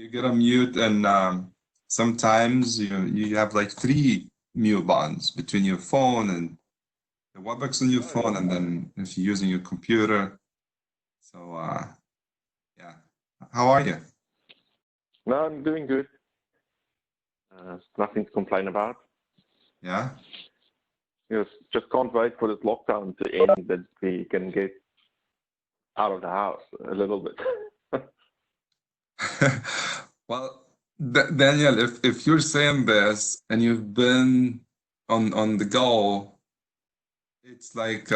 You get a mute, and sometimes you have like three mute buttons between your phone and the WebEx on your phone, and then if you're using your computer. So yeah, how are you? No, I'm doing good. Nothing to complain about. Yeah. Yes, just can't wait for this lockdown to end, that we can get out of the house a little bit. Well, Daniel, if you're saying this and you've been on the go, it's like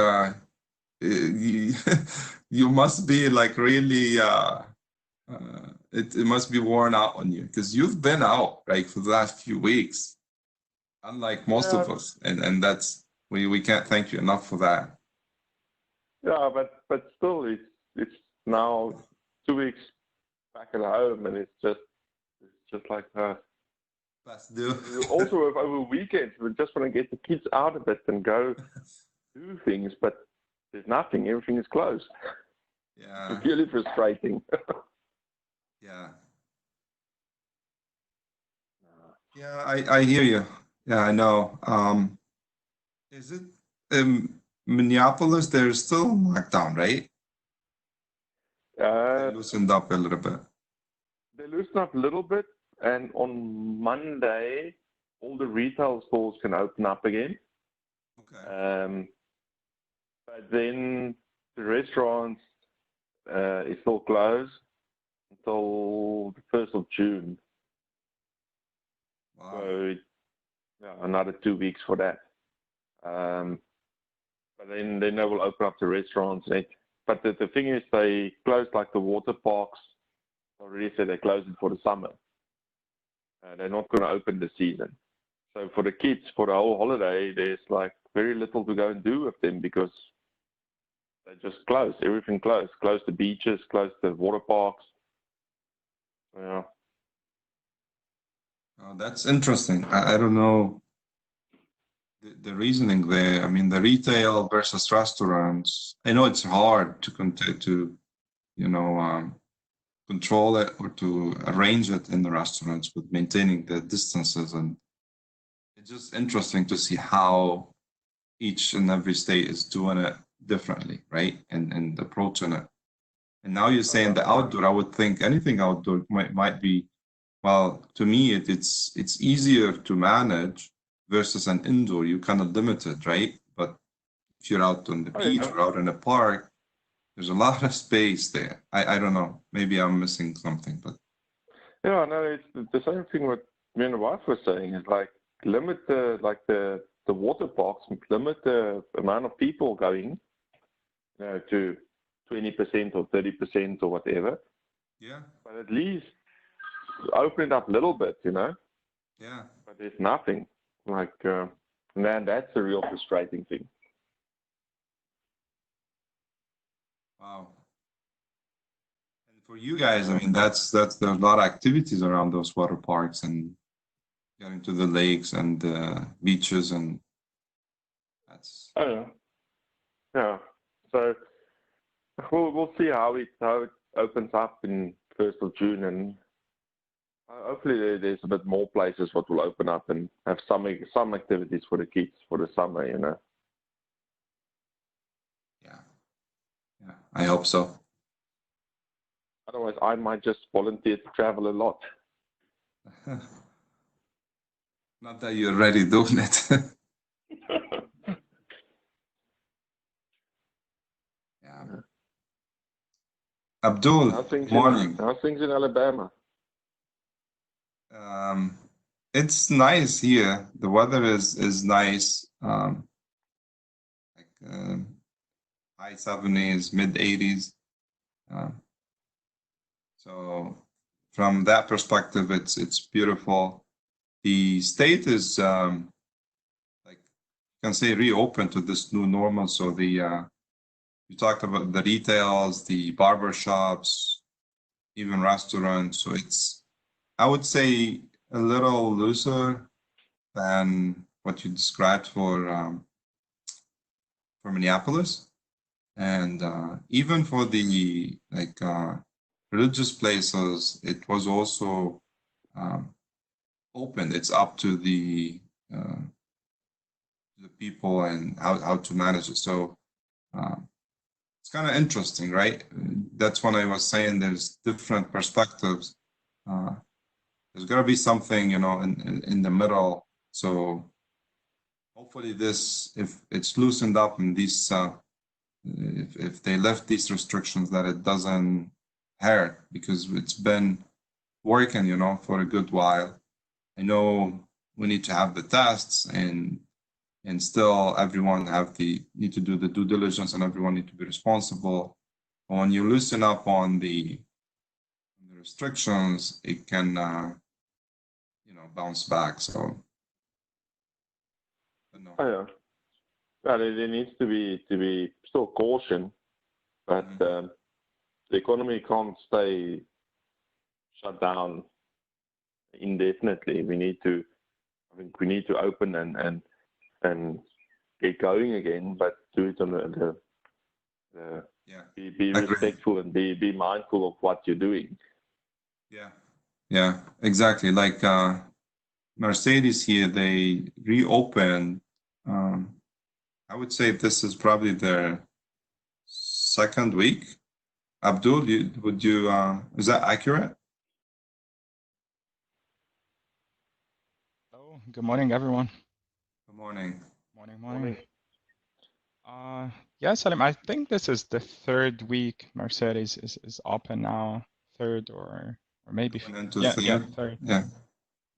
you, you must be like really it must be worn out on you, because you've been out like for the last few weeks, unlike most Yeah, of us, and that's we can't thank you enough for that. yeah, but still, it's now 2 weeks back at home, and it's just like Let's do. also over weekends we just want to get the kids out a bit and go do things, but there's nothing. Everything is closed. Yeah. It's really frustrating. Yeah. Yeah, I hear you. Yeah, I know. Is it Minneapolis? There's still lockdown, right? They Uh, loosened up a little bit. they loosened up a little bit, and on Monday, all the retail stores can open up again. Okay. But then the restaurants is still closed until the 1st of June. Wow. So yeah, another 2 weeks for that. But then they will open up the restaurants. But the thing is, they closed like the water parks. Already said they closed it for the summer. They're not going to open the season. So for the kids, for the whole holiday, there's like very little to go and do with them, because they just closed. Everything closed. Closed the beaches, closed the water parks. Yeah. Oh, that's interesting. I don't know the reasoning there. I mean, the retail versus restaurants. I know it's hard to you know, control it or to arrange it in the restaurants with maintaining the distances, and it's just interesting to see how each and every state is doing it differently, right? And approaching it. And now you're saying the outdoor. I would think anything outdoor might be, well, to me it's easier to manage versus an indoor. You're kind of limited, right? But if you're out on the beach or out in a park, there's a lot of space there. I don't know. Maybe I'm missing something, but Yeah, no, it's the same thing what me and the wife were saying. Is like limit the water parks, limit the amount of people going, to 20% or 30% or whatever. yeah, But at least open it up a little bit, yeah. But there's nothing. Like, man, that's the real frustrating thing. Wow. And for you guys, I mean, that's there's a lot of activities around those water parks and getting to the lakes and the beaches, and that's Oh yeah. Yeah. So we'll see how it opens up in 1st of June, and hopefully there's a bit more places what will open up and have some activities for the kids for the summer. yeah, yeah. I hope so. Otherwise, I might just volunteer to travel a lot. Not that you're already doing it. Yeah. Abdul, morning. How's things in Alabama? Um, it's nice here. The weather is nice. Like high 70s, mid 80s. So from that perspective, it's beautiful. The state is like you can say reopened to this new normal. So the you talked about the retails, the barber shops, even restaurants. So it's, I would say, a little looser than what you described for Minneapolis, and even for the like religious places, it was also open. It's up to the people and how to manage it. So it's kind of interesting, right? That's when I was saying there's different perspectives. There's got to be something, in the middle. So hopefully this, if it's loosened up and these, if they lift these restrictions, that it doesn't hurt, because it's been working, for a good while. I know we need to have the tests, and still everyone need to do the due diligence, and everyone need to be responsible. When you loosen up on the restrictions, it can bounce back. So no. Oh, yeah. Well, there needs to be still caution, but the economy can't stay shut down indefinitely. I think we need to open and get going again, but do it on be respectful and be mindful of what you're doing. Yeah, exactly. Like Mercedes here, they reopened. I would say this is probably their second week. Abdul, is that accurate? Hello, good morning, everyone. Good morning. Morning. Yeah, Salim, I think this is the third week Mercedes is open now. Third or maybe Going into third. third. Yeah.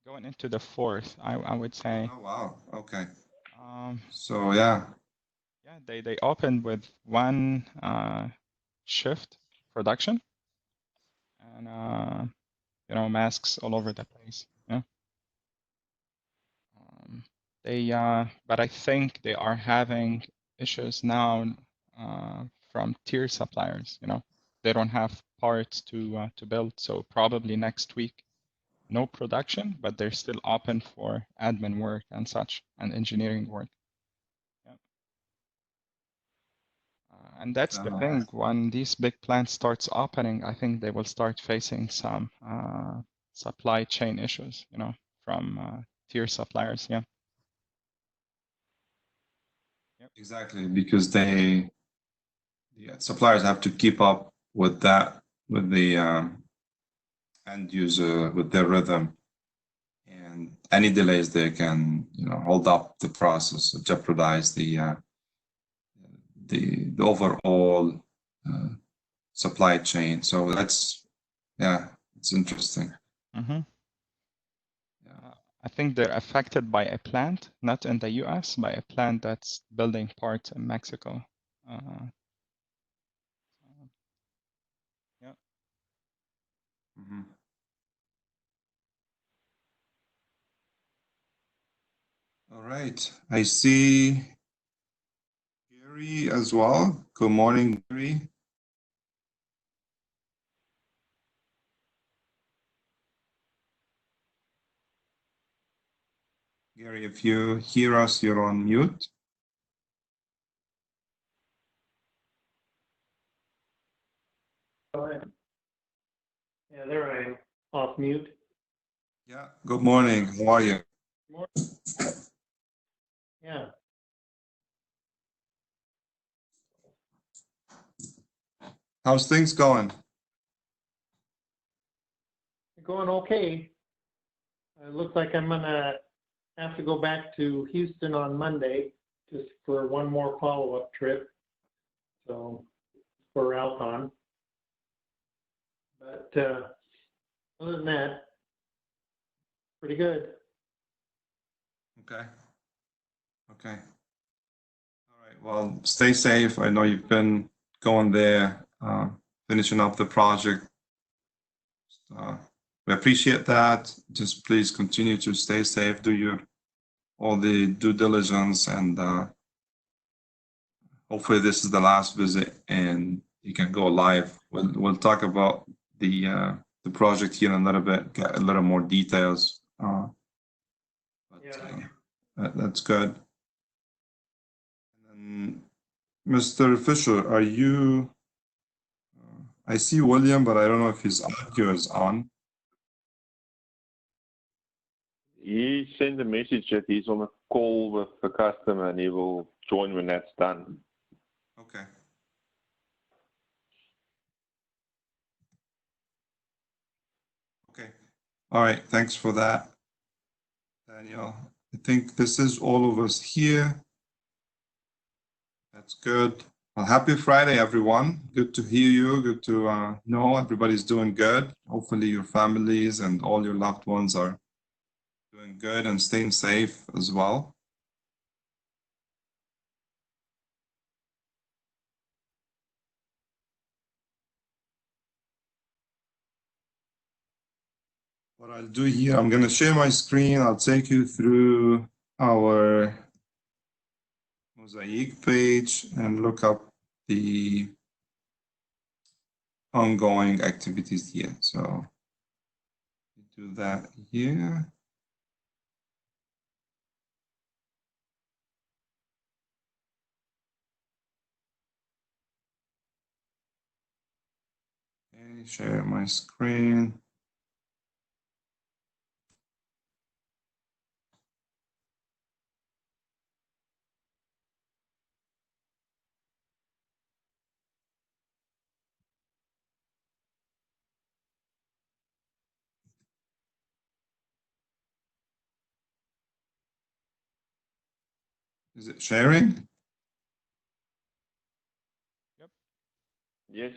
Going into the fourth, I would say. Oh wow. Okay. So yeah. Yeah, they opened with one shift production, and masks all over the place. Yeah. But I think they are having issues now from tier suppliers. They don't have parts to build, so probably next week, no production, but they're still open for admin work and such and engineering work. Yeah. And that's the thing. When these big plants starts opening, I think they will start facing some supply chain issues. From tier suppliers. Yeah. Yep. Exactly, because suppliers have to keep up with that, with the end user, with their rhythm, and any delays there can hold up the process, jeopardize the overall supply chain. So it's interesting. Mm-hmm. I think they're affected by a plant, not in the US, by a plant that's building parts in Mexico. Yeah. Mm-hmm. All right. I see Gary as well. Good morning, Gary. Gary, if you hear us, you're on mute. Go ahead. Yeah, there I am, off mute. Yeah, good morning. How are you? Morning. Yeah. How's things going? Going okay. It looks like I'm gonna have to go back to Houston on Monday just for one more follow-up trip. So for Alcon. But other than that, pretty good. Okay. All right. Well, stay safe. I know you've been going there, finishing up the project. We appreciate that. Just please continue to stay safe. Do all the due diligence, and hopefully this is the last visit and you can go live. We'll talk about the project here in a little bit, get a little more details. That's good. And then, Mr. Fisher, I see William, but I don't know if his audio is on. He sent a message that he's on a call with the customer and he will join when that's done. Okay. Okay. All right. Thanks for that, Daniel. I think this is all of us here. That's good. Well, happy Friday, everyone. Good to hear you. Good to know everybody's doing good. Hopefully your families and all your loved ones are doing good and staying safe as well. What I'll do here, I'm going to share my screen. I'll take you through our Mosaic page and look up the ongoing activities here. So do that here. Okay, share my screen. Is it sharing? Yep, Yes.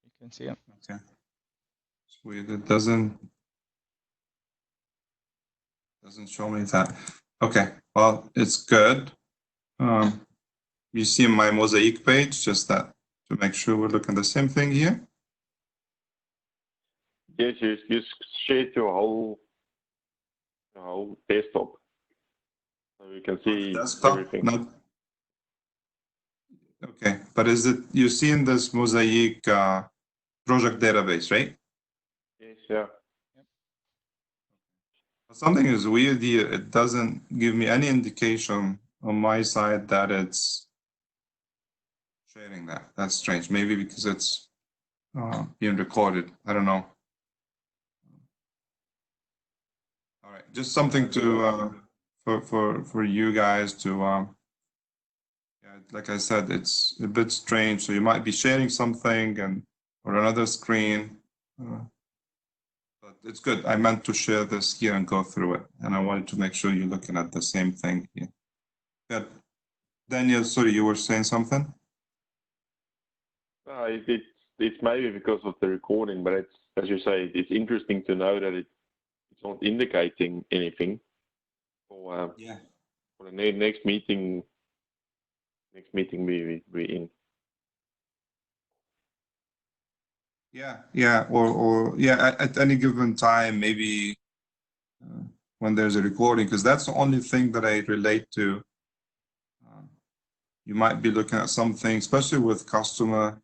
you can see it. Okay. It's weird. It doesn't show me that. Okay. Well, it's good. You see my Mosaic page, just that to make sure we're looking at the same thing here. Yes, you shared your whole desktop. So you can see Desktop, everything. not okay. But is it you see in this Mosaic project database, right? Yes, yeah. Something is weird here. It doesn't give me any indication on my side that it's sharing that. That's strange. Maybe because it's being recorded. I don't know. All right, just something to for you guys to yeah, like I said, it's a bit strange. So you might be sharing something and or another screen. But it's good. I meant to share this here and go through it. And I wanted to make sure you're looking at the same thing here. Good. Daniel, sorry, you were saying something? It's maybe because of the recording, but it's, as you say, it's interesting to know that it's not indicating anything for Yeah. for the next meeting. Next meeting we in. Yeah, or yeah, at any given time, maybe when there's a recording, because that's the only thing that I relate to. You might be looking at something, especially with customer,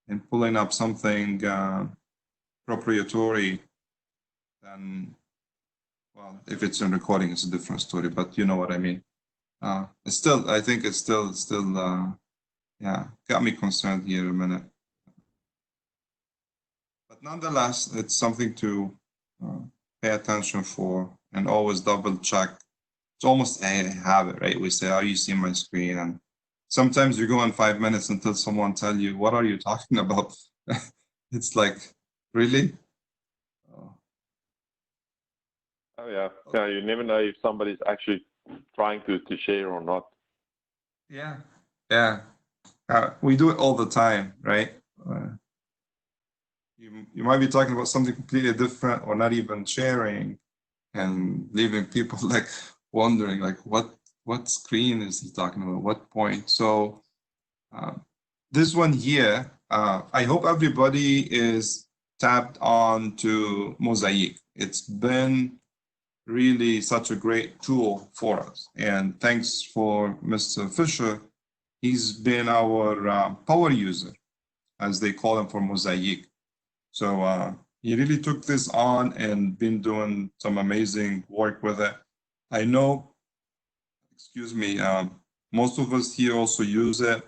and pulling up something proprietary. Then, well, if it's in recording, it's a different story. But you know what I mean. It's still, I think it's still, yeah, got me concerned here a minute. But nonetheless, it's something to pay attention for and always double check. It's almost a habit, right? We say, "Oh, you see my screen," and sometimes you go on 5 minutes until someone tell you, "What are you talking about?" It's like, really? Oh yeah, yeah. You never know if somebody's actually trying to share or not. Yeah, yeah. We do it all the time, right? You might be talking about something completely different or not even sharing, and leaving people like wondering, like, what screen is he talking about? What point? So this one here, I hope everybody is tapped on to Mosaic. It's been really such a great tool for us. And thanks for Mr. Fisher. He's been our power user, as they call him, for Mosaic. So he really took this on and been doing some amazing work with it. I know, excuse me, most of us here also use it.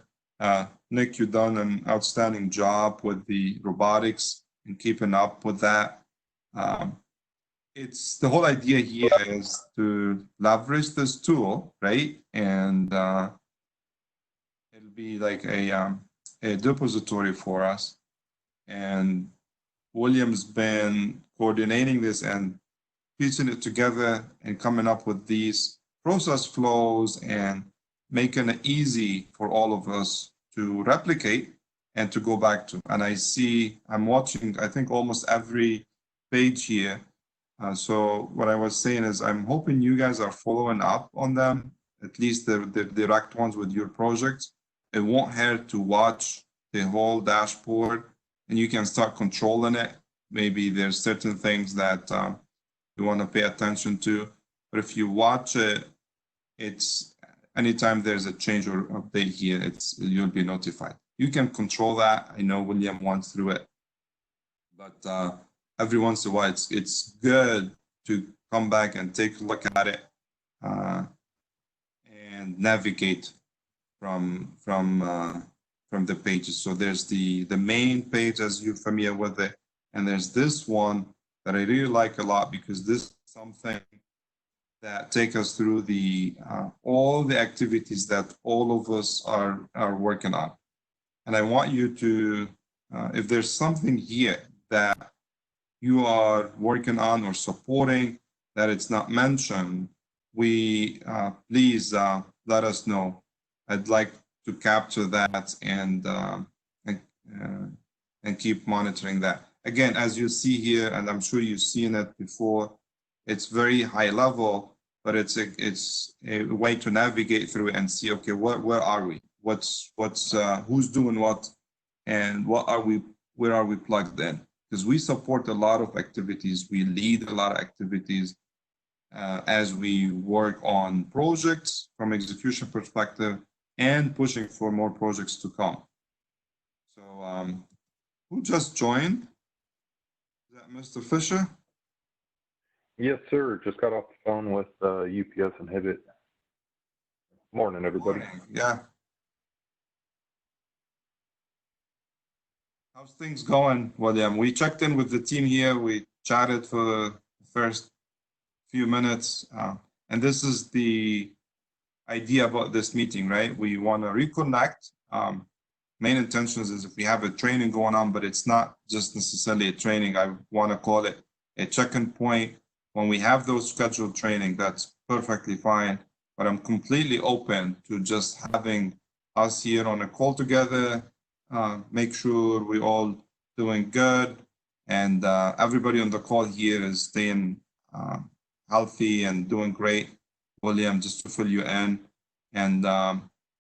Nick, you've done an outstanding job with the robotics and keeping up with that. It's the whole idea here is to leverage this tool, right? And it'll be like a depository for us. And William's been coordinating this and piecing it together and coming up with these process flows and making it easy for all of us to replicate and to go back to. And I'm watching, I think, almost every page here. So what I was saying is I'm hoping you guys are following up on them, at least the direct ones with your projects. It won't hurt to watch the whole dashboard and you can start controlling it. Maybe there's certain things that you want to pay attention to. But if you watch it, it's anytime there's a change or update here, you'll be notified. You can control that. I know William went through it, but every once in a while, it's good to come back and take a look at it and navigate from the pages. So there's the main page, as you're familiar with it, and there's this one that I really like a lot because this is something that take us through all the activities that all of us are working on. And I want you to, if there's something here that you are working on or supporting that it's not mentioned, please let us know. I'd like to capture that and keep monitoring that. Again, as you see here, and I'm sure you've seen it before, it's very high level, but it's a way to navigate through and see, okay, where are we? Who's doing what, and where are we plugged in? Because we support a lot of activities, we lead a lot of activities as we work on projects from execution perspective and pushing for more projects to come. So who just joined? Is that Mr. Fisher? Yes, sir. Just got off the phone with UPS and Hibbett. Morning, everybody. Morning. Yeah. How's things going, William? We checked in with the team here. We chatted for the first few minutes. And this is the idea about this meeting, right? We want to reconnect. Main intentions is if we have a training going on, but it's not just necessarily a training. I want to call it a check-in point. When we have those scheduled training, that's perfectly fine. But I'm completely open to just having us here on a call together, make sure we're all doing good, and everybody on the call here is staying healthy and doing great. William, just to fill you in, and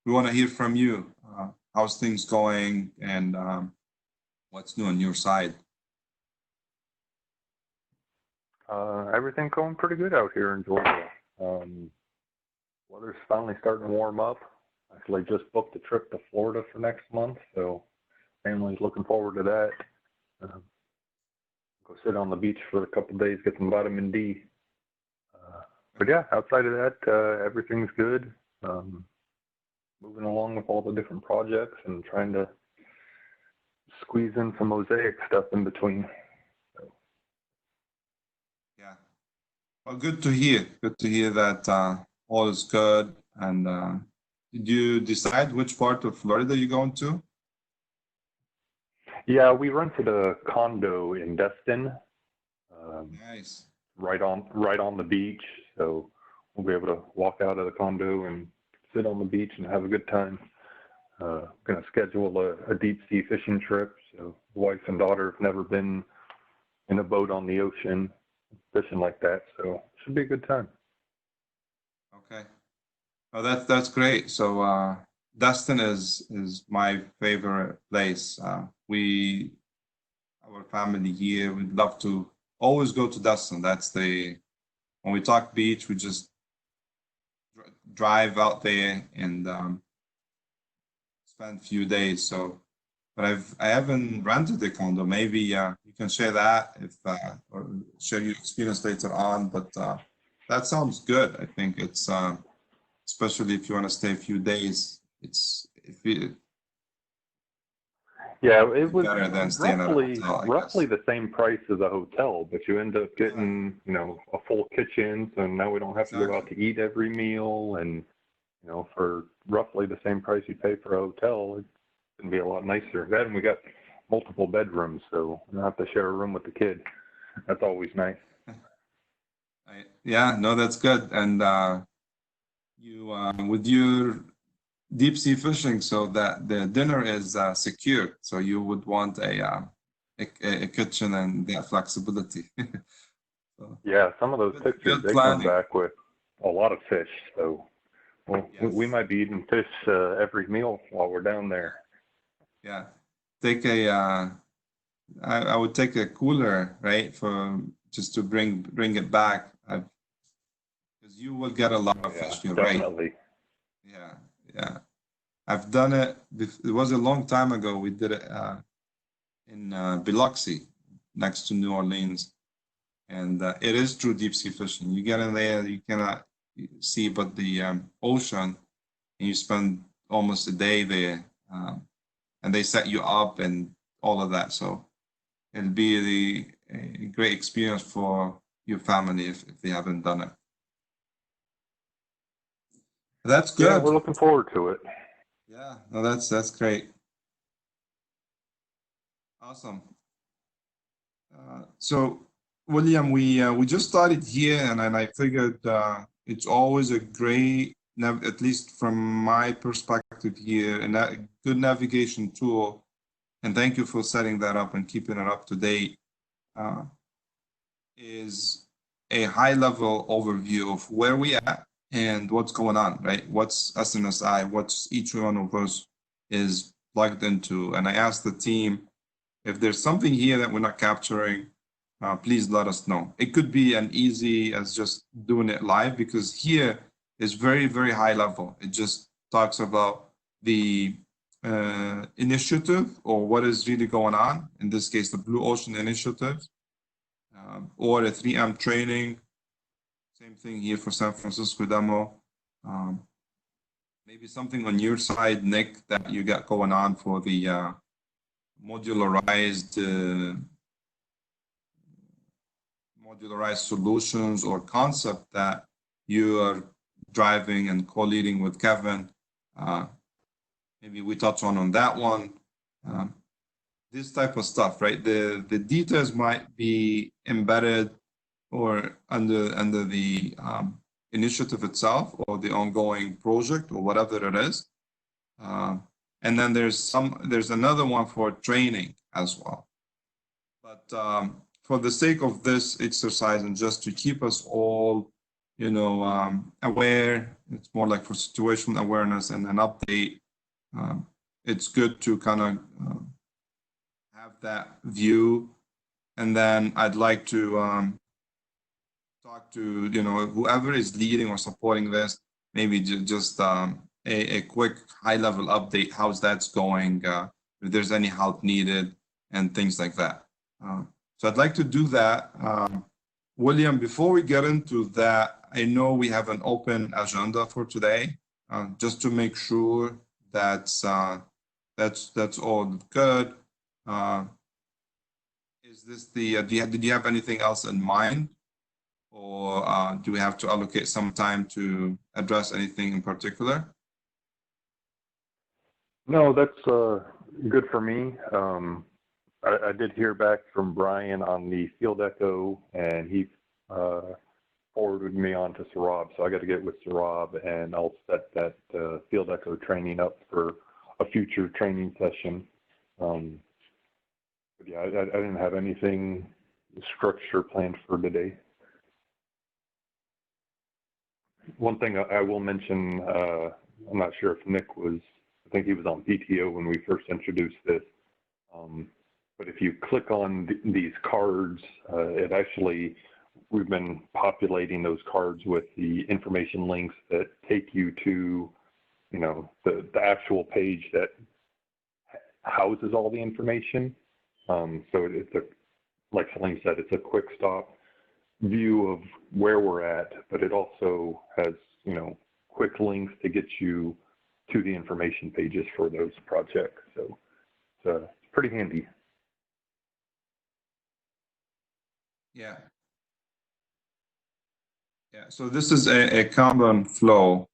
we want to hear from you. How's things going, and what's new on your side? Everything's going pretty good out here in Georgia. Weather's finally starting to warm up. Actually just booked a trip to Florida for next month, so family's looking forward to that. Go sit on the beach for a couple of days, get some vitamin D. But yeah, outside of that, everything's good. Moving along with all the different projects and trying to squeeze in some mosaic stuff in between. So. Yeah. Well, good to hear. Good to hear that all is good. And did you decide which part of Florida you're going to? Yeah, we rented a condo in Destin. Nice. Right on the beach, so we'll be able to walk out of the condo and sit on the beach and have a good time. Going to schedule a deep sea fishing trip. So the wife and daughter have never been in a boat on the ocean fishing like that, so it should be a good time. Okay. Oh, that's great. So Destin is my favorite place. Our family here, we'd love to always go to Destin. When we talk beach, we just drive out there and spend a few days. So, but I haven't rented a condo. Maybe you can share that or share your experience later on. But that sounds good. I think it's especially if you want to stay a few days. Yeah, it was better than staying at a hotel, I roughly guess. the same price as a hotel, but you end up getting, you know, a full kitchen, so now we don't have to go out to eat every meal, and, you know, for roughly the same price you pay for a hotel, it's going to be a lot nicer. Then we got multiple bedrooms, so we don't have to share a room with the kid. That's always nice. Yeah, no, that's good. And you with your deep sea fishing, so that the dinner is secure. So you would want a kitchen and that flexibility. So, Yeah, some of those pictures, good they come planning. back with a lot of fish, so well, we Yes. might be eating fish every meal while we're down there. Yeah. Take a I would take a cooler, right, for just to bring it back. Because you will get a lot of Yeah, fish, you're right. definitely. Yeah, yeah. I've done it. It was a long time ago. We did it in Biloxi, next to New Orleans, and it is true deep sea fishing. You get in there, you cannot see but the ocean, and you spend almost a day there, and they set you up and all of that. So it'll be a great experience for your family if they haven't done it. That's Yeah, good. we're looking forward to it. Yeah, no, that's great. Awesome. So, William, we just started here, and I figured it's always a great, at least from my perspective here, and a good navigation tool. And thank you for setting that up and keeping it up to date. Uh, is a high-level overview of where we at and what's going on, right? What's S&SI, what's each one of us is plugged into. And I asked the team, if there's something here that we're not capturing, please let us know. It could be as easy as just doing it live, because here is very, very high level. It just talks about the initiative, or what is really going on. In this case, the Blue Ocean Initiative, or a 3M training. Same thing here for San Francisco demo. Maybe something on your side, Nick, that you got going on for the modularized solutions or concept that you are driving and co-leading with Kevin. Maybe we touch on that one. This type of stuff, right? The details might be embedded or under the initiative itself, or the ongoing project, or whatever it is. And then there's another one for training as well. But for the sake of this exercise, and just to keep us all, aware, it's more like for situational awareness and an update. It's good to kind of have that view. And then I'd like to talk to whoever is leading or supporting this, maybe just a quick high-level update, how's that's going, if there's any help needed, and things like that. So I'd like to do that. William, before we get into that, I know we have an open agenda for today, just to make sure that's all good. Is this the did you have anything else in mind, or do we have to allocate some time to address anything in particular? No, that's good for me. I did hear back from Brian on the field echo, and he forwarded me on to Sarab. So I got to get with Sarab, and I'll set that field echo training up for a future training session. But yeah, I didn't have anything structure planned for today. One thing I will mention, I'm not sure if Nick was, I think he was on PTO when we first introduced this. But if you click on these cards, it actually, we've been populating those cards with the information links that take you to, the actual page that houses all the information. So it's like Salim said, it's a quick stop view of where we're at, but it also has, quick links to get you to the information pages for those projects. So it's pretty handy. Yeah. Yeah. So this is a Kanban flow,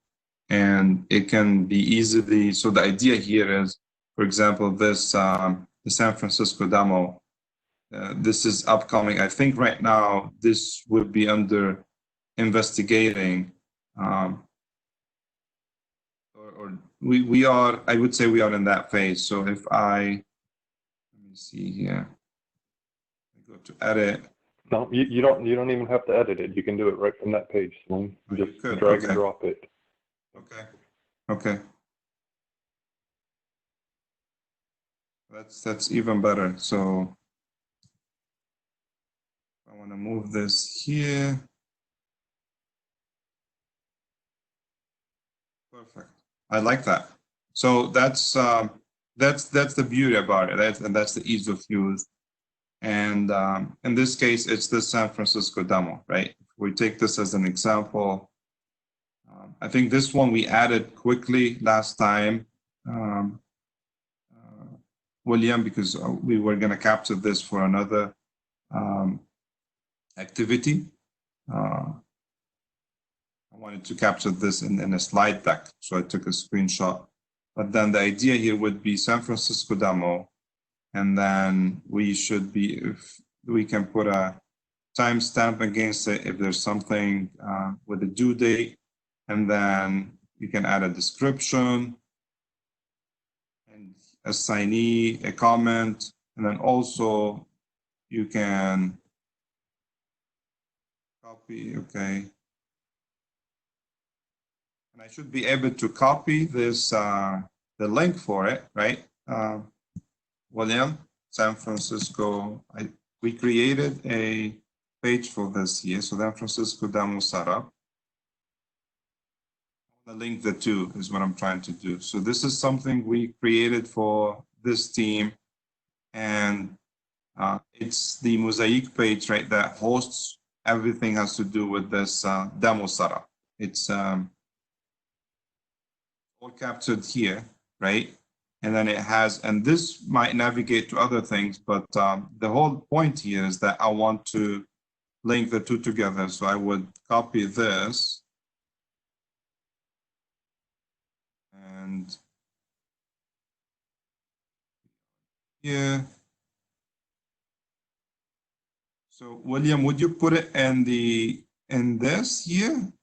and it can be easily. So the idea here is, for example, this the San Francisco demo. This is upcoming. I think right now this would be under investigating, or we are. I would say we are in that phase. So if let me see here. I go to edit. No, you don't even have to edit it. You can do it right from that page. Sloan. Oh, you Just could, drag okay. and drop it. Okay. Okay. That's even better. So I want to move this here. Perfect. I like that. So that's the beauty about it. And that's the ease of use. And in this case, it's the San Francisco demo, right? If we take this as an example, I think this one we added quickly last time, William, because we were going to capture this for another activity. I wanted to capture this in a slide deck, so I took a screenshot. But then the idea here would be San Francisco demo, and then we should be, if we can put a timestamp against it if there's something with a due date, and then you can add a description and assignee, a comment, and then also you can copy, okay. And I should be able to copy this, the link for it, right? William, San Francisco, we created a page for this here. So San Francisco demo setup. The link the two is what I'm trying to do. So this is something we created for this team, and it's the Mosaic page, right, that hosts everything has to do with this demo setup. It's all captured here, right? And then it has, and this might navigate to other things, but the whole point here is that I want to link the two together. So I would copy this and here. So William, would you put it in this here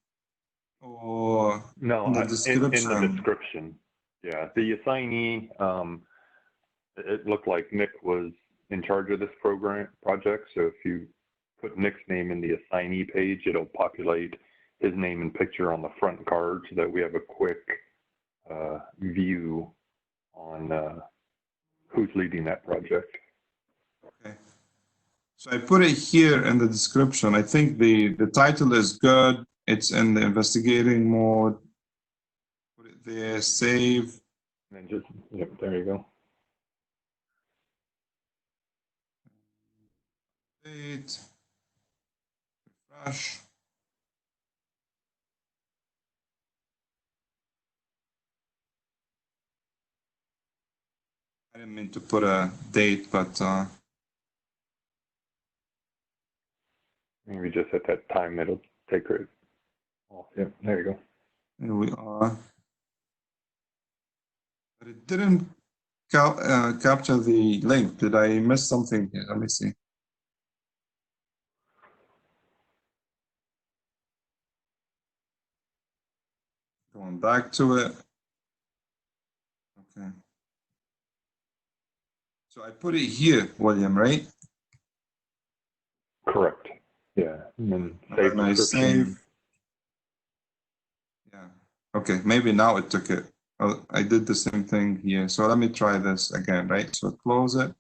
or No, in the in description? the description. Yeah, the assignee. It looked like Nick was in charge of this project. So if you put Nick's name in the assignee page, it'll populate his name and picture on the front card so that we have a quick view on who's leading that project. Okay. So I put it here in the description. I think the title is good. It's in the investigating mode. Put it there, save. And just, yep, there you go. Date. Refresh. I didn't mean to put a date, but Maybe just at that time it'll take it. Oh, yep, there you go. here we are. But it didn't capture the link. Did I miss something here? Let me see. Going back to it. Okay. So I put it here, William, right? Correct. Yeah. And then And then I save. Yeah. Okay. Maybe now it took it. Oh, I did the same thing here. So let me try this again, right? So close it.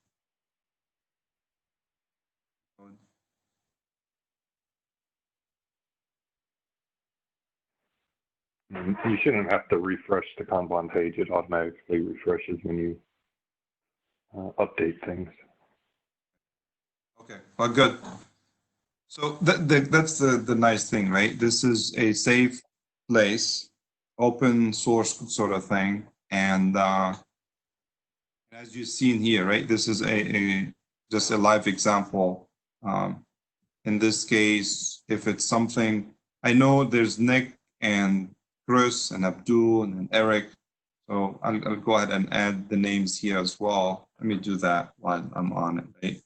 You shouldn't have to refresh the Kanban page. It automatically refreshes when you update things. Okay. Well, good. So that's the nice thing, right? This is a safe place, open source sort of thing, and As you've seen here, right, this is just a live example. In this case, if it's something, I know there's Nick and Chris and Abdul and Eric. So I'll go ahead and add the names here as well. Let me do that while I'm on it, right?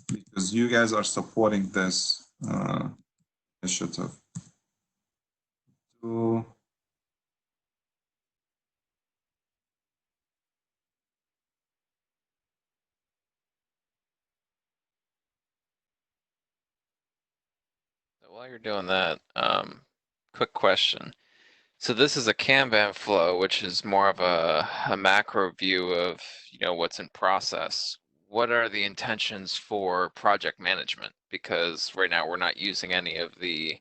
Because you guys are supporting this initiative. So, while you're doing that, quick question. So this is a Kanban flow, which is more of a macro view of, you know, what's in process. What are the intentions for project management? Because right now we're not using any of the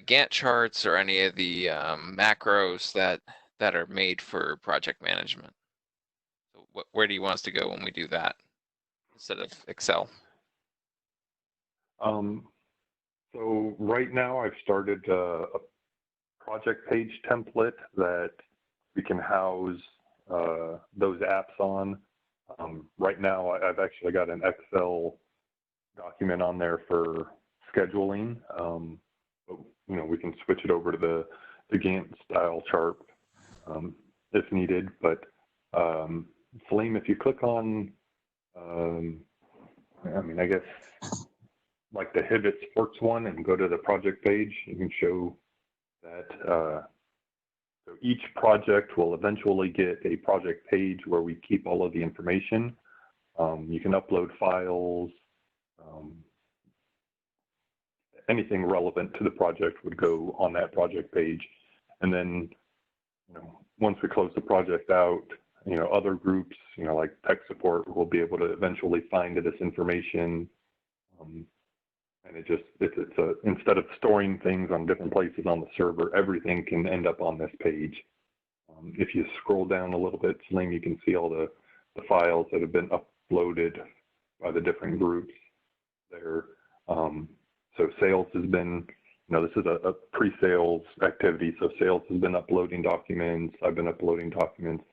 Gantt charts or any of the macros that are made for project management. So where do you want us to go when we do that instead of Excel? So right now I've started a project page template that we can house those apps on. Right now I've actually got an Excel document on there for scheduling. But, you know, we can switch it over to the Gantt style chart if needed. But Flame, if you click on, I mean, I guess like the Hibbett Sports one and go to the project page, you can show that so each project will eventually get a project page where we keep all of the information. You can upload files. Anything relevant to the project would go on that project page. And then, you know, once we close the project out, you know, other groups, you know, like tech support will be able to eventually find this information. And instead of storing things on different places on the server, everything can end up on this page. If you scroll down a little bit, Slim, you can see all the files that have been uploaded by the different groups there. So sales has been, you know, this is a pre-sales activity. So sales has been uploading documents. I've been uploading documents.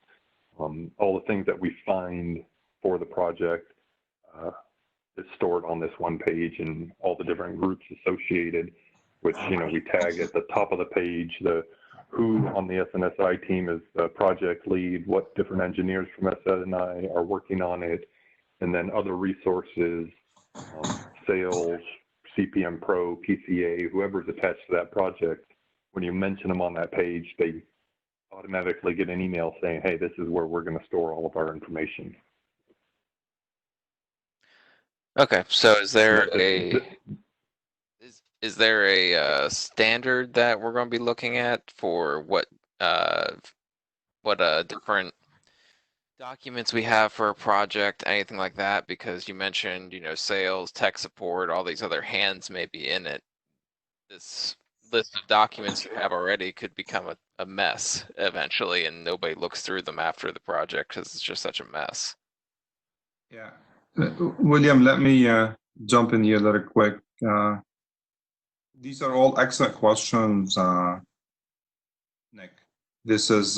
All the things that we find for the project is stored on this one page, and all the different groups associated, which, you know, we tag at the top of the page, who on the S&SI team is the project lead, what different engineers from S&SI are working on it, and then other resources, sales, CPM Pro, PCA, whoever's attached to that project. When you mention them on that page, they automatically get an email saying, hey, this is where we're going to store all of our information. Okay, so is there a standard that we're going to be looking at for what different documents we have for a project, anything like that? Because you mentioned, you know, sales, tech support, all these other hands may be in it. This list of documents you have already could become a mess eventually, and nobody looks through them after the project because it's just such a mess. Yeah. William, let me jump in here a little quick. These are all excellent questions, Nick. This is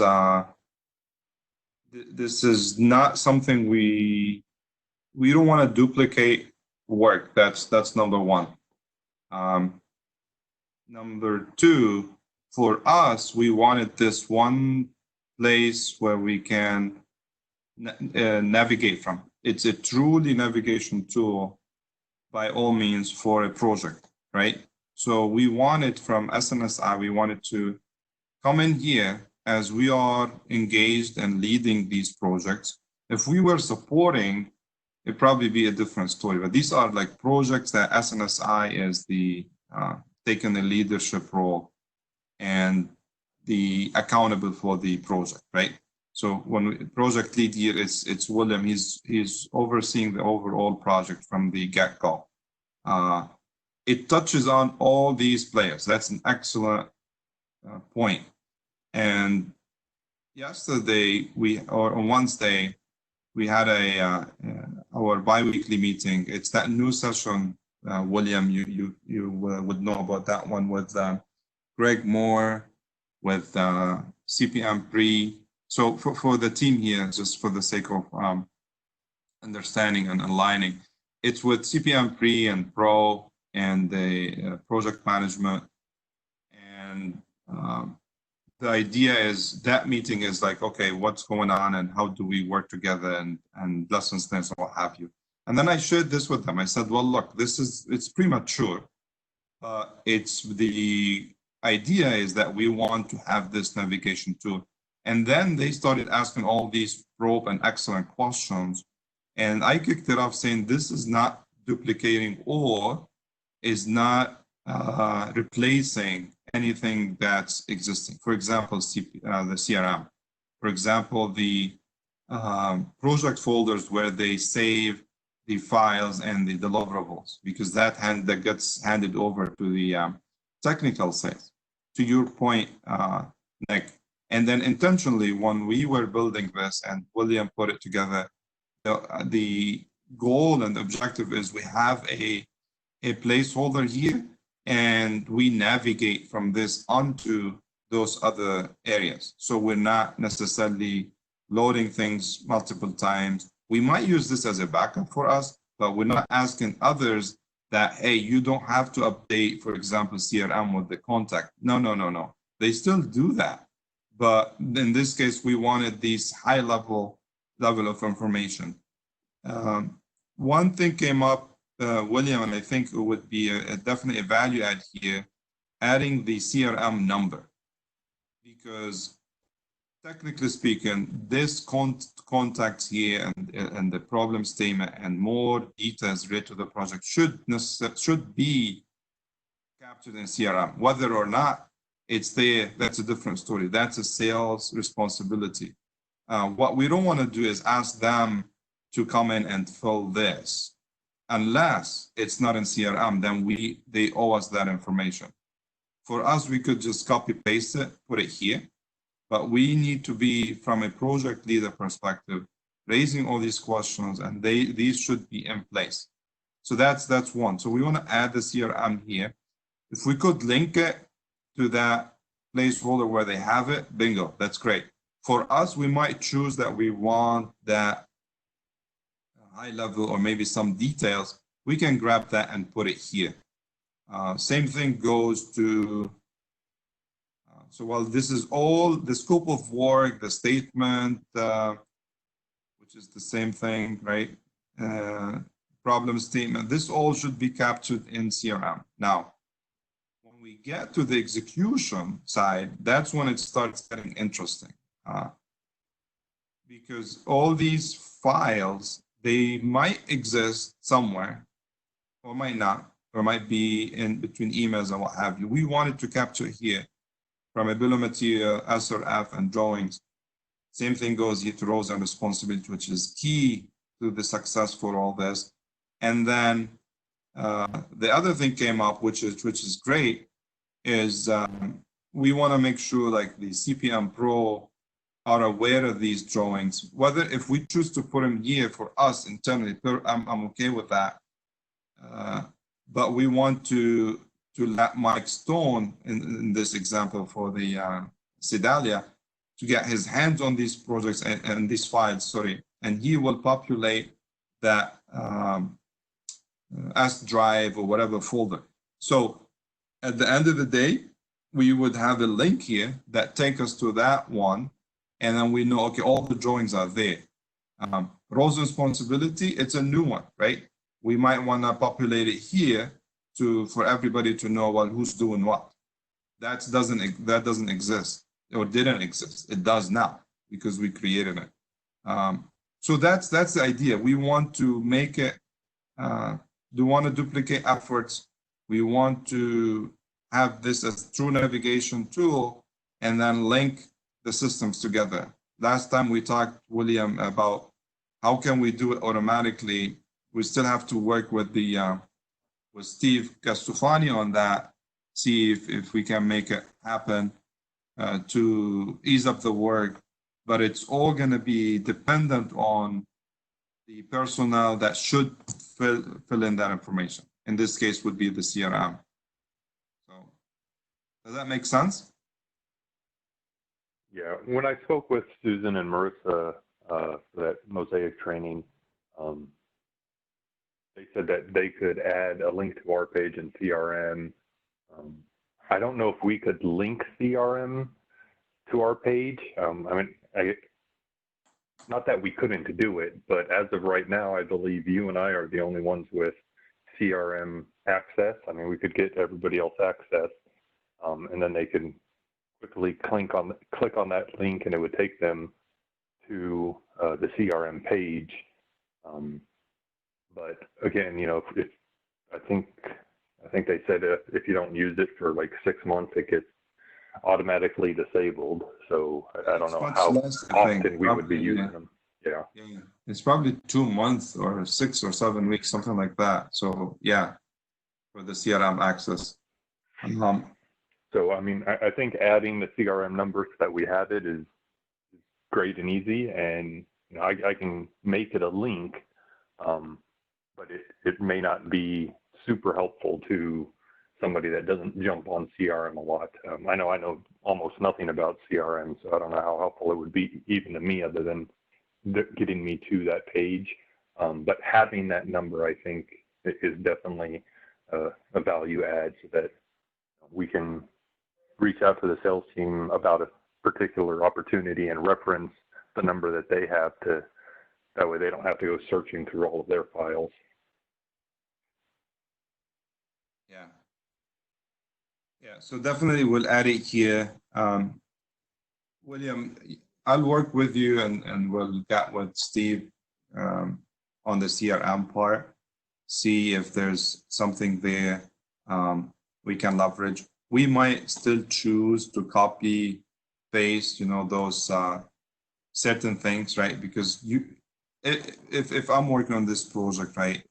not something we don't want to duplicate work. That's number one. Number two, for us, we wanted this one place where we can navigate from. It's a truly navigation tool by all means for a project, right? So we wanted from S&SI, we wanted to come in here as we are engaged and leading these projects. If we were supporting, it'd probably be a different story. But these are like projects that S&SI is taking the leadership role and the accountable for the project, right? So when project lead here, it's William. He's overseeing the overall project from the get-go. It touches on all these players. That's an excellent point. And yesterday on Wednesday, we had our bi-weekly meeting. It's that new session, William. You would know about that one with Greg Moore, with CPM Pre. So for the team here, just for the sake of understanding and aligning, it's with CPM Pre and Pro and the project management. And the idea is that meeting is like, okay, what's going on and how do we work together and lessons learned and what have you. And then I shared this with them. I said, well, look, it's premature. It's the idea is that we want to have this navigation tool. And then they started asking all these probe and excellent questions. And I kicked it off saying, this is not duplicating or is not replacing anything that's existing. For example, the CRM. For example, the project folders where they save the files and the deliverables, because that gets handed over to the technical side. To your point, Nick, and then intentionally, when we were building this and William put it together, the goal and objective is we have a placeholder here, and we navigate from this onto those other areas. So we're not necessarily loading things multiple times. We might use this as a backup for us, but we're not asking others that, hey, you don't have to update, for example, CRM with the contact. No. They still do that. But in this case, we wanted this high level of information. One thing came up, William, and I think it would be definitely a value add here, adding the CRM number. Because technically speaking, this contacts here and the problem statement and more details related to the project should be captured in CRM. Whether or not it's there, that's a different story. That's a sales responsibility. What we don't want to do is ask them to come in and fill this. Unless it's not in CRM, then they owe us that information. For us, we could just copy paste it, put it here. But we need to be, from a project leader perspective, raising all these questions, and these should be in place. So that's one. So we want to add the CRM here. If we could link it to that placeholder where they have it, bingo, that's great. For us, we might choose that we want that high level or maybe some details. We can grab that and put it here. Same thing goes to so while this is all the scope of work, the statement, which is the same thing, right? Problem statement, this all should be captured in CRM. Now, when we get to the execution side, that's when it starts getting interesting. Because all these files, they might exist somewhere or might not, or might be in between emails and what have you. We wanted to capture here from a bill of material, SRF, and drawings. Same thing goes here to roles and responsibility, which is key to the success for all this. And then the other thing came up, which is great, is we want to make sure like the CPM Pro are aware of these drawings. Whether if we choose to put them here for us internally, I'm okay with that. But we want to let Mike Stone, in this example for the Sedalia, to get his hands on these projects and these files, and he will populate that S drive or whatever folder. So at the end of the day, we would have a link here that take us to that one, and then we know, okay, all the drawings are there. Roles and responsibility, it's a new one, right? We might want to populate it here for everybody to know, well, who's doing what. That doesn't exist or didn't exist. It does now because we created it. So that's the idea. We want to make it. Do want to duplicate efforts. We want to have this as a true navigation tool, and then link the systems together. Last time we talked, William, about how can we do it automatically. We still have to work with with Steve Castufani on that, see if we can make it happen to ease up the work. But it's all going to be dependent on the personnel that should fill in that information. In this case, would be the CRM. So, does that make sense? Yeah, when I spoke with Susan and Marissa for that Mosaic training, they said that they could add a link to our page in CRM. I don't know if we could link CRM to our page. Not that we couldn't do it, but as of right now, I believe you and I are the only ones with CRM access. I mean, we could get everybody else access, and then they can quickly click on that link, and it would take them to the CRM page. But again, you know, I think they said if you don't use it for like 6 months, it gets automatically disabled. So I don't know how often we would be using them. Yeah. Yeah, it's probably 2 months or 6 or 7 weeks, something like that. So yeah, for the CRM access. So I mean, I think adding the CRM numbers that we have it is great and easy, and you know, I can make it a link, but it may not be super helpful to somebody that doesn't jump on CRM a lot. I know almost nothing about CRM, so I don't know how helpful it would be even to me other than getting me to that page. But having that number, I think, is definitely a value add so that we can reach out to the sales team about a particular opportunity and reference the number that they have that way they don't have to go searching through all of their files. Yeah. Yeah, so definitely we'll add it here. William, I'll work with you and we'll get with Steve on the CRM part, see if there's something there we can leverage. We might still choose to copy, paste, you know, those certain things, right? Because if I'm working on this project, right,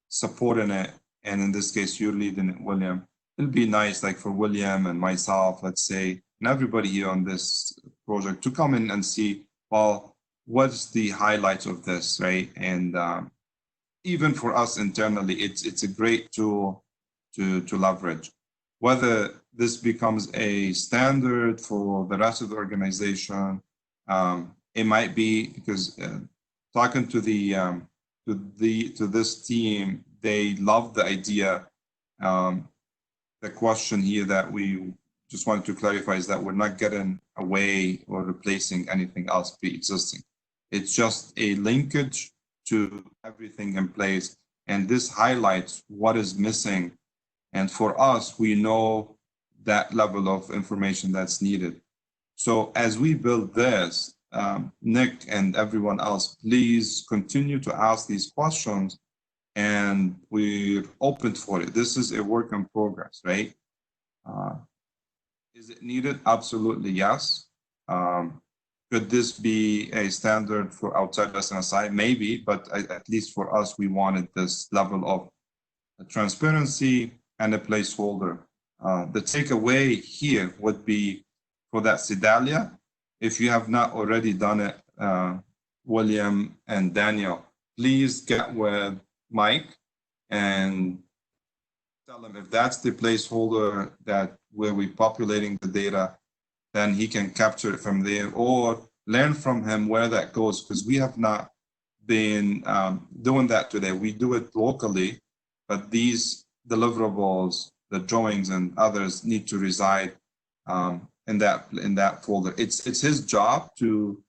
supporting it, and in this case you're leading it, William, it'll be nice, like for William and myself, let's say, and everybody here on this project to come in and see, well, what's the highlights of this, right? And even for us internally, it's a great tool to leverage. Whether this becomes a standard for the rest of the organization, it might be because talking to this team, they love the idea. The question here that we just wanted to clarify is that we're not getting away or replacing anything else pre-existing. It's just a linkage to everything in place, and this highlights what is missing. And for us, we know that level of information that's needed. So as we build this, Nick and everyone else, please continue to ask these questions, and we're open for it. This is a work in progress, right? Is it needed? Absolutely, yes. Could this be a standard for outside S&SI? Maybe, but at least for us, we wanted this level of transparency and a placeholder. The takeaway here would be for that Sedalia, if you have not already done it, William and Daniel, please get with Mike and tell him if that's the placeholder that where we're populating the data, then he can capture it from there or learn from him where that goes, because we have not been doing that today. We do it locally, but these deliverables, the drawings and others need to reside in that folder. It's his job to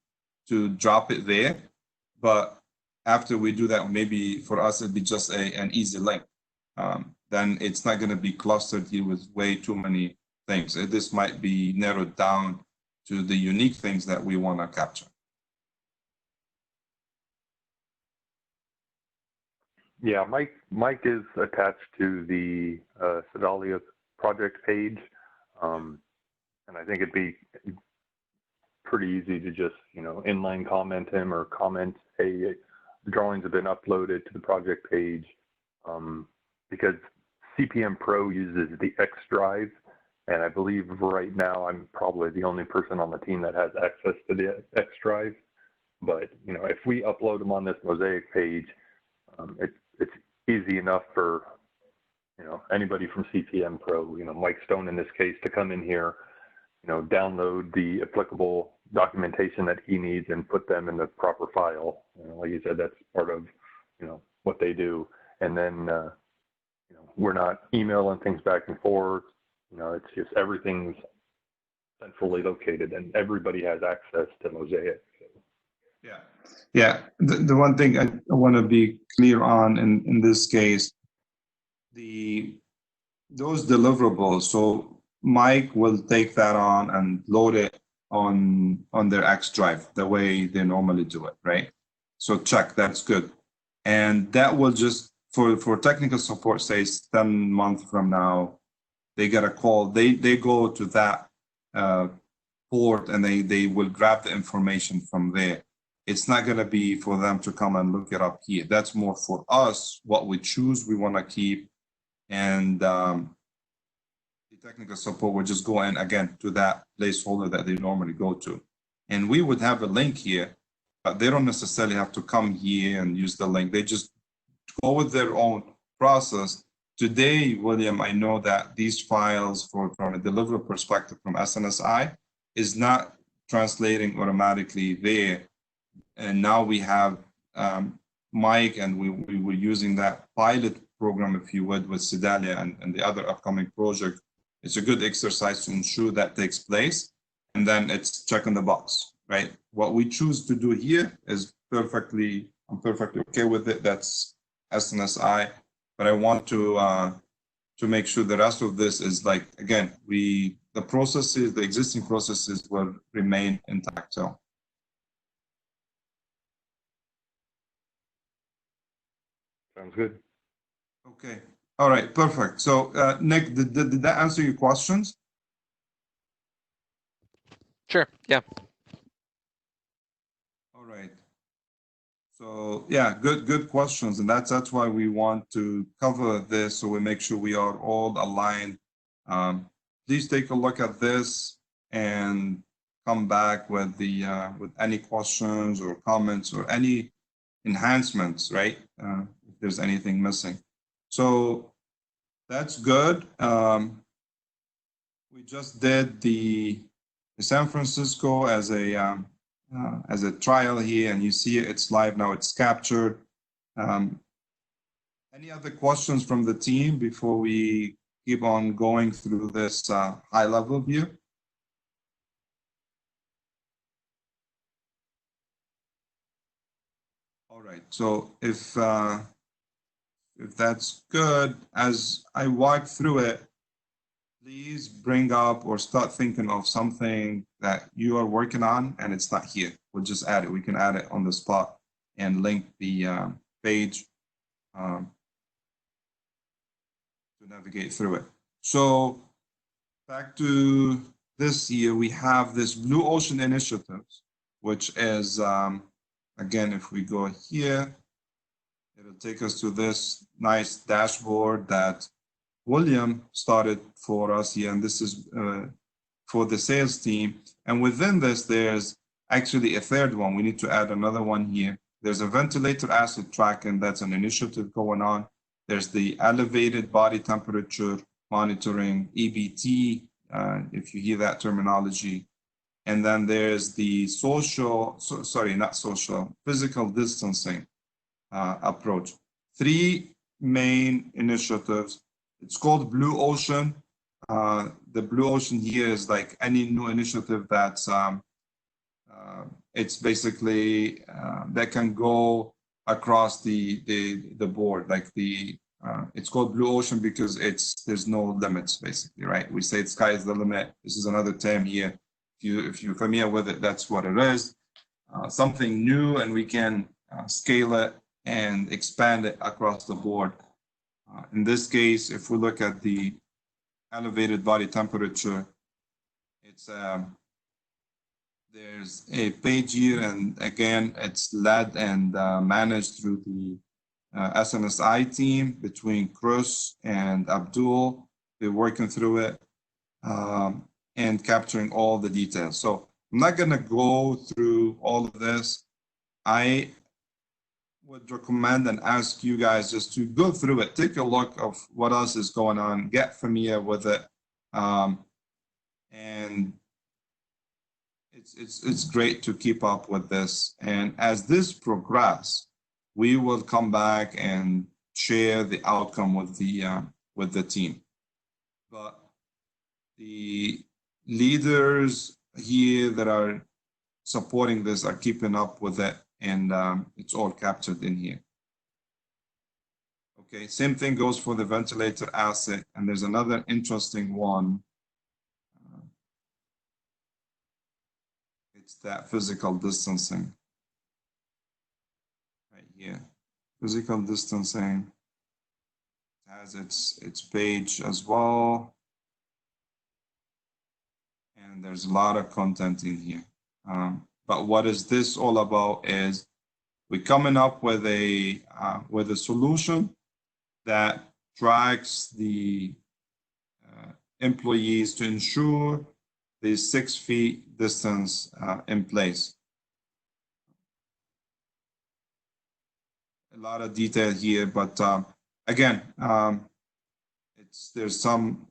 drop it there, but after we do that, maybe for us it'd be just an easy link. Then it's not going to be clustered here with way too many things. This might be narrowed down to the unique things that we want to capture. Yeah, Mike is attached to the Sedalia project page, and I think it'd be pretty easy to just, you know, inline comment him or comment, hey, the drawings have been uploaded to the project page, because CPM Pro uses the X drive, and I believe right now I'm probably the only person on the team that has access to the X drive. But you know, if we upload them on this Mosaic page, it's easy enough for, you know, anybody from CPM Pro, you know, Mike Stone in this case, to come in here, download the applicable documentation that he needs and put them in the proper file. Like you said, that's part of, what they do. And then, we're not emailing things back and forth. It's just everything's centrally located and everybody has access to Mosaic. Yeah. Yeah. The one thing I want to be clear on in this case, those deliverables. So Mike will take that on and load it on their X drive the way they normally do it, right? So check, that's good. And that will just, for technical support, say 10 months from now, they get a call, they go to that port and they will grab the information from there. It's not going to be for them to come and look it up here. That's more for us, what we choose, we want to keep. And the technical support will just go in again to that placeholder that they normally go to. And we would have a link here, but they don't necessarily have to come here and use the link. They just go with their own process. Today, William, I know that these files from a delivery perspective from S&SI is not translating automatically there. And now we have Mike, and we were using that pilot program, if you would, with Sedalia and the other upcoming project. It's a good exercise to ensure that takes place. And then it's checking the box, right? What we choose to do here is I'm perfectly okay with it. That's S&SI. But I want to make sure the rest of this is like, again, the processes, the existing processes will remain intact. So. Sounds good. Okay. All right. Perfect. So, Nick, did that answer your questions? Sure. Yeah. All right. So, yeah, good questions, and that's why we want to cover this, so we make sure we are all aligned. Please take a look at this and come back with with any questions or comments or any enhancements, right? If there's anything missing. So that's good. We just did the San Francisco as a trial here, and you see it's live now, it's captured. Any other questions from the team before we keep on going through this high level view? All right, so if that's good, as I walk through it, please bring up or start thinking of something that you are working on and it's not here. We'll just add it. We can add it on the spot and link the page to navigate through it. So back to this year, we have this Blue Ocean Initiatives, which is, again, if we go here, it'll take us to this nice dashboard that William started for us here, and this is for the sales team. And within this, there's actually a third one. We need to add another one here. There's a ventilator asset tracking. That's an initiative going on. There's the elevated body temperature monitoring, EBT, if you hear that terminology. And then there's the physical distancing approach. Three main initiatives. It's called Blue Ocean. The Blue Ocean here is like any new initiative that's, it's basically, that can go across the board. Like it's called Blue Ocean because there's no limits, basically, right? We say the sky is the limit. This is another term here. If you're familiar with it, that's what it is. Something new, and we can scale it and expand it across the board. In this case, if we look at the elevated body temperature, it's there's a page here, and again, it's led and managed through the S&SI team between Chris and Abdul. They're working through it and capturing all the details. So I'm not going to go through all of this. I would recommend and ask you guys just to go through it, take a look of what else is going on, get familiar with it, and it's great to keep up with this. And as this progress, we will come back and share the outcome with the team. But the leaders here that are supporting this are keeping up with it, and it's all captured in here. Okay, same thing goes for the ventilator asset, and there's another interesting one. It's that physical distancing right here. Physical distancing has its page as well, and there's a lot of content in here. But what is this all about is we're coming up with a solution that tracks the employees to ensure the 6 feet distance in place. A lot of detail here, but again, there's some.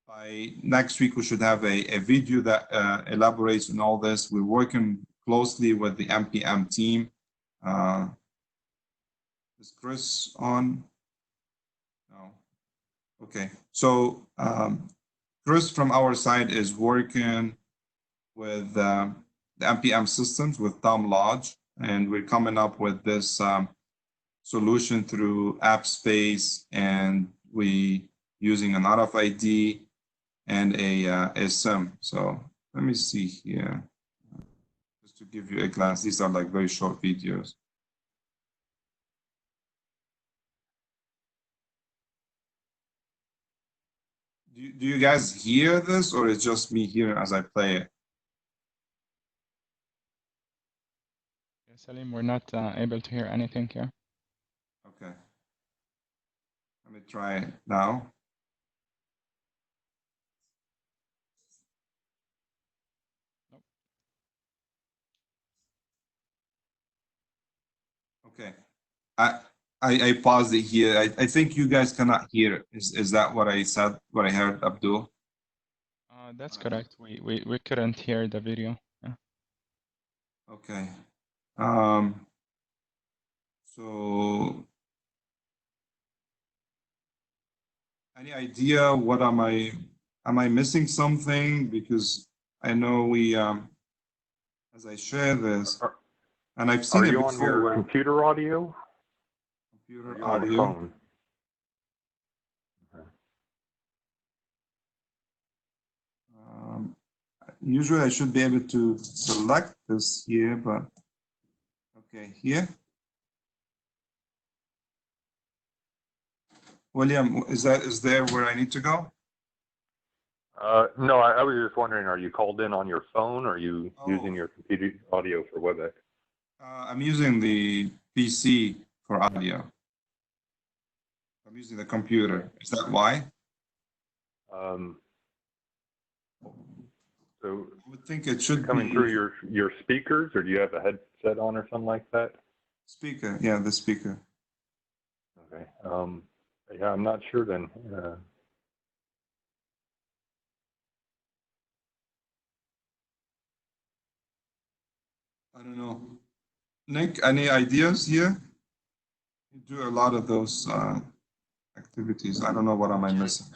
By next week, we should have a video that elaborates on all this. We're working closely with the MPM team. Is Chris on? No. Okay. So Chris from our side is working with the MPM systems with Tom Lodge, and we're coming up with this solution through AppSpace, and we using an RFID and a SIM. So let me see here, just to give you a glance. These are like very short videos. Do you guys hear this, or is just me here as I play it? Yeah, Salim, we're not able to hear anything here. Okay. Let me try it now. Nope. Okay. I paused it here. I think you guys cannot hear it. Is that what I said, what I heard, Abdul? That's correct. We couldn't hear the video. Yeah. Okay. So any idea what am I missing something? Because I know we as I share this, and I've seen Are it you before. on your computer audio? Computer Are you on the audio. phone? Okay. Usually I should be able to select this here, but okay, here. William, is there where I need to go? No, I was just wondering, are you called in on your phone, or are you using your computer audio for WebEx? I'm using the PC for audio. I'm using the computer. Is that why? So I would think it should coming be through your speakers, or do you have a headset on or something like that? speaker. Yeah, the speaker. Okay. Yeah, I'm not sure then. I don't know. Nick, any ideas here? You do a lot of those activities. I don't know what am I missing.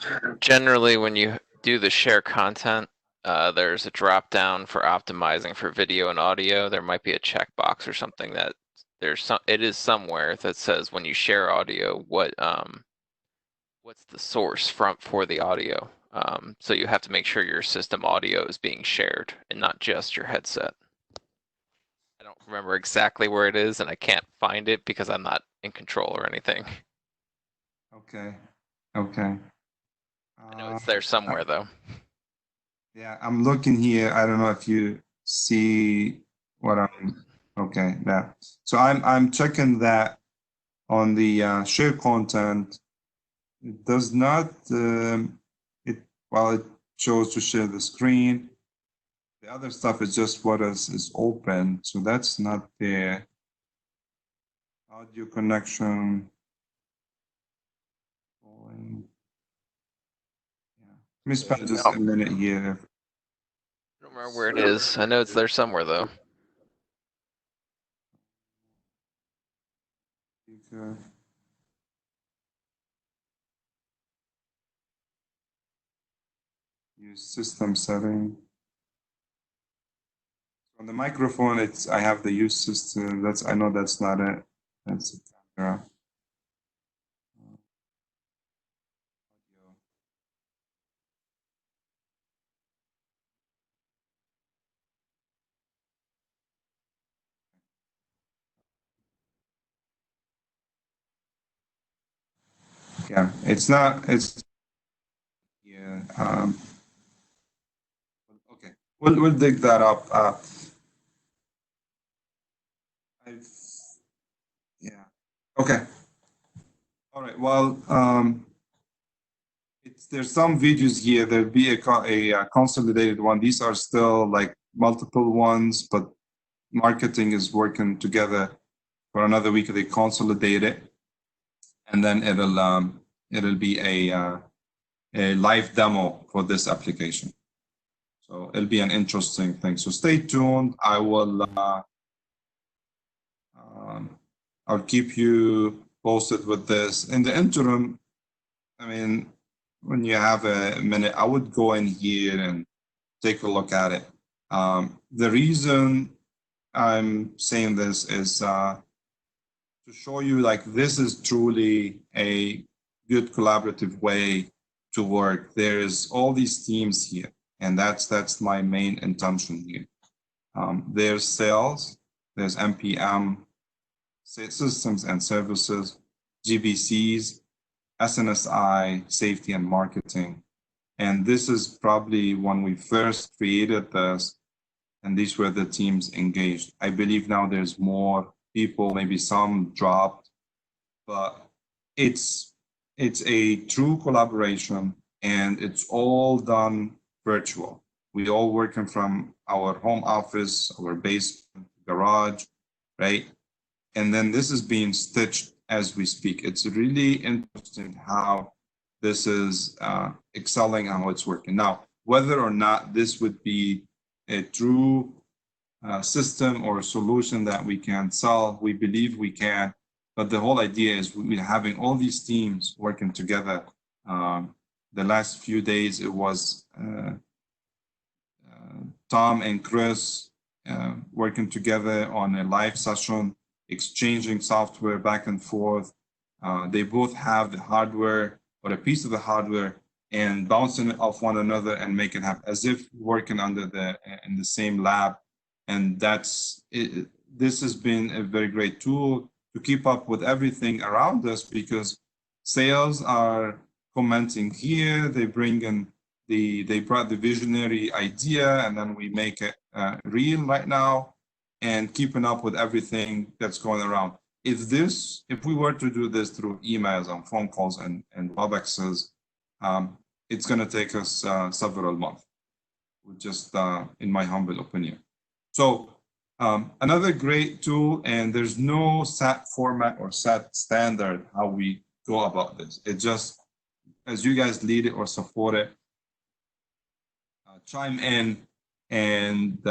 Generally, when you do the share content, there's a drop down for optimizing for video and audio. There might be a checkbox or something that it is somewhere that says when you share audio, what's the source for the audio. So you have to make sure your system audio is being shared and not just your headset. I don't remember exactly where it is, and I can't find it because I'm not in control or anything. Okay. Okay. I know it's there somewhere though. Yeah, I'm looking here. I don't know if you see what I'm. Okay, that. So I'm checking that on the share content. It does not. It shows to share the screen. The other stuff is just what is open, so that's not there. Audio connection. Yeah. Let me spend just a minute here. I don't remember where it is. I know it's there somewhere though. Okay. Use system setting. On the microphone, I have the use system. I know that's not it. That's a camera. Yeah, it's not. It's yeah. Okay, we'll dig that up. I've yeah. Okay. All right. Well, there's some videos here. There'll be a consolidated one. These are still like multiple ones, but marketing is working together for another week. They consolidate it, and then it'll be a live demo for this application. So it'll be an interesting thing. So stay tuned. I'll keep you posted with this. In the interim, I mean, when you have a minute, I would go in here and take a look at it. The reason I'm saying this is to show you like this is truly a good collaborative way to work. There's all these teams here, and that's my main intention here. There's sales, there's MPM, systems and services, GBCs, S&SI, safety and marketing. And this is probably when we first created this, and these were the teams engaged. I believe now there's more people, maybe some dropped, but it's a true collaboration, and it's all done virtual. We all working from our home office, our basement, garage, right? And then this is being stitched as we speak. It's really interesting how this is excelling, how it's working. Now, whether or not this would be a true system or a solution that we can sell, we believe we can. But the whole idea is we're having all these teams working together. The last few days, it was Tom and Chris working together on a live session, exchanging software back and forth. They both have the hardware or a piece of the hardware and bouncing it off one another and make it happen as if working in the same lab. And that's it. This has been a very great tool to keep up with everything around us, because sales are commenting here. They bring in they brought the visionary idea, and then we make it real right now, and keeping up with everything that's going around. If we were to do this through emails and phone calls and WebExes, it's going to take us several months, just in my humble opinion. So another great tool, and there's no set format or set standard how we go about this. It just, as you guys lead it or support it, chime in and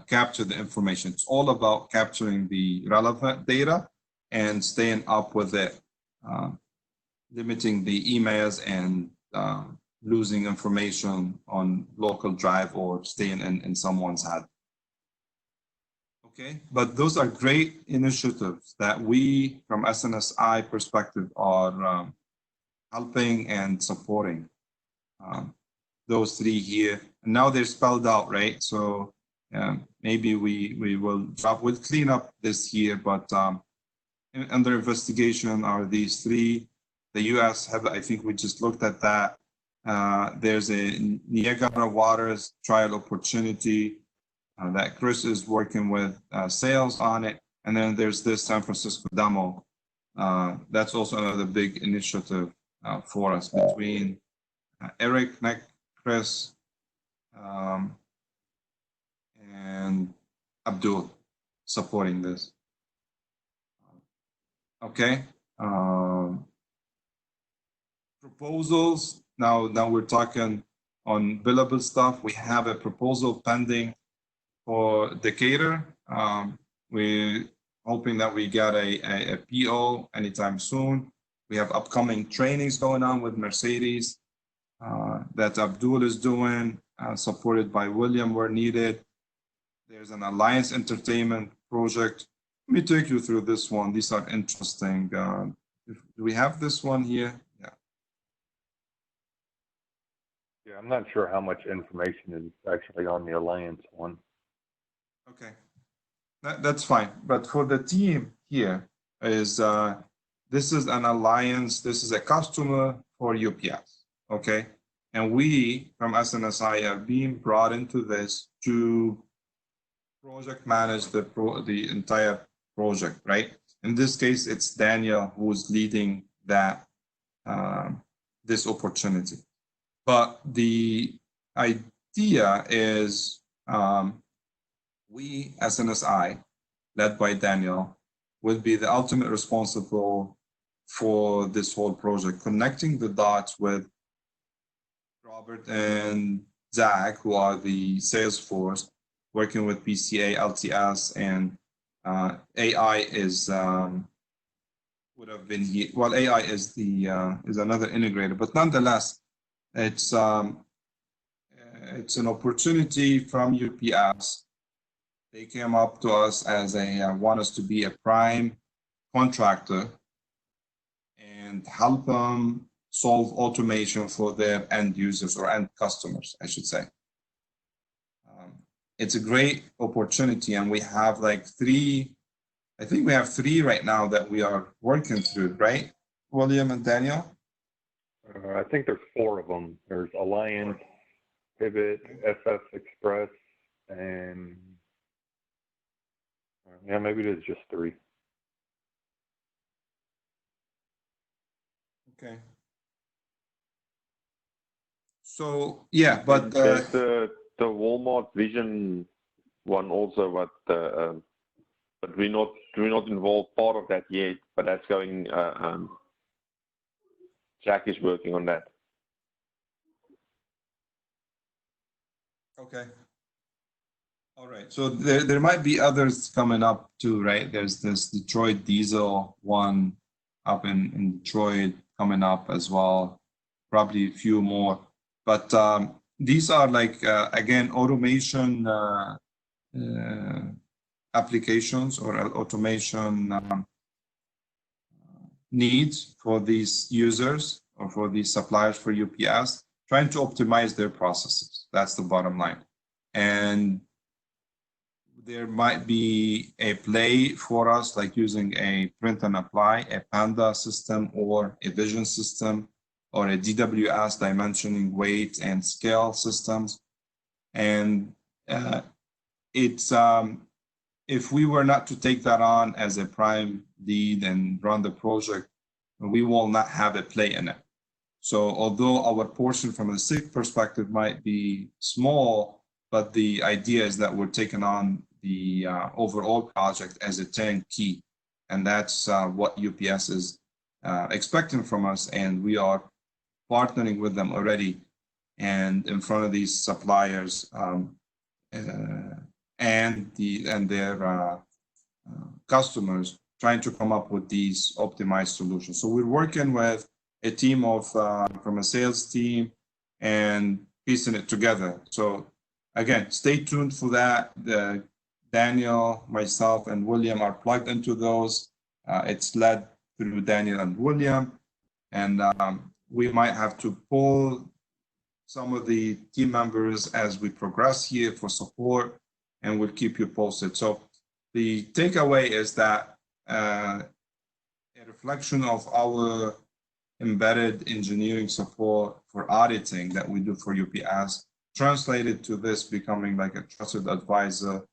capture the information. It's all about capturing the relevant data and staying up with it, limiting the emails and losing information on local drive or staying in someone's head. Okay, but those are great initiatives that we, from S&SI perspective, are helping and supporting. Those three here, and now they're spelled out, right? So maybe we will we'll clean up this here, but under investigation are these three. The U.S. I think we just looked at that. There's a Niagara Waters trial opportunity that Chris is working with sales on it. And then there's this San Francisco demo. That's also another big initiative for us between Eric, Nick, Chris, and Abdul supporting this. Okay. Proposals. Now we're talking on billable stuff. We have a proposal pending for Decatur. We're hoping that we get a PO anytime soon. We have upcoming trainings going on with Mercedes that Abdul is doing, supported by William where needed. There's an Alliance Entertainment project. Let me take you through this one. These are interesting. Do we have this one here? Yeah. Yeah, I'm not sure how much information is actually on the Alliance one. Okay, that's fine. But for the team here is this is an alliance. This is a customer for UPS. Okay, and we from S&SI have been brought into this to project manage the entire project, right? In this case, it's Daniel who's leading that this opportunity. But the idea is we, S&SI, led by Daniel, will be the ultimate responsible for this whole project, connecting the dots with Robert and Zach, who are the sales force, working with PCA, LTS, and AI is would have been here. Well, AI is the is another integrator, but nonetheless, it's an opportunity from UPS. They came up to us as a want us to be a prime contractor and help them solve automation for their end users or end customers, I should say. It's a great opportunity, and we have like three. I think we have three right now that we are working through, right, William and Daniel? I think there's 4 of them. There's Alliance, Pivot, FF Express, and yeah, maybe it is just 3. Okay. So yeah, but there's the Walmart Vision one also, but we're not involved part of that yet. But that's going. Jack is working on that. okay. All right. So there might be others coming up too, right? There's this Detroit Diesel one up in Detroit coming up as well. Probably a few more, but these are like again automation applications or automation needs for these users or for these suppliers for UPS, trying to optimize their processes. That's the bottom line. And there might be a play for us, like using a print and apply, a Panda system or a Vision system, or a DWS, dimensioning weight and scale systems. And it's if we were not to take that on as a prime lead and run the project, we will not have a play in it. So although our portion from a SIG perspective might be small, but the idea is that we're taking on the overall project as a turnkey. And that's what UPS is expecting from us. And we are partnering with them already and in front of these suppliers and their customers, trying to come up with these optimized solutions. So we're working with a team of from a sales team and piecing it together. So again, stay tuned for that. Daniel, myself, and William are plugged into those. It's led through Daniel and William, and we might have to pull some of the team members as we progress here for support, and we'll keep you posted. So the takeaway is that a reflection of our embedded engineering support for auditing that we do for UPS translated to this becoming like a trusted advisor,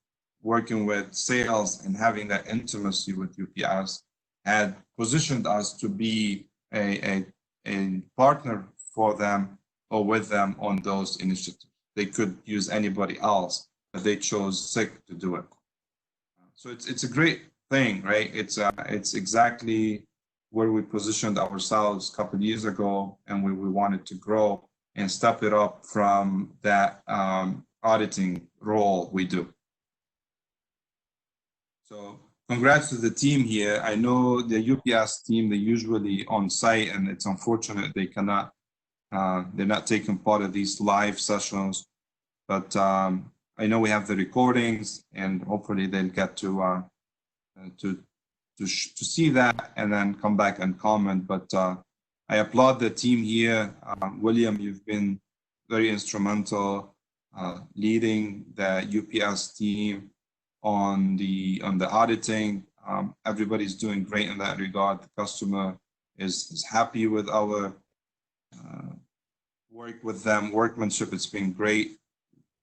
working with sales and having that intimacy with UPS had positioned us to be a partner for them or with them on those initiatives. They could use anybody else, but they chose SIG to do it. So it's a great thing, right? It's exactly where we positioned ourselves a couple of years ago, and where we wanted to grow and step it up from that auditing role we do. So congrats to the team here. I know the UPS team, they're usually on site, and it's unfortunate they cannot, they're not taking part of these live sessions. But I know we have the recordings, and hopefully they'll get to see that and then come back and comment. But I applaud the team here. William, you've been very instrumental leading the UPS team on the auditing. Everybody's doing great in that regard. The customer is happy with our work with them. Workmanship, it's been great.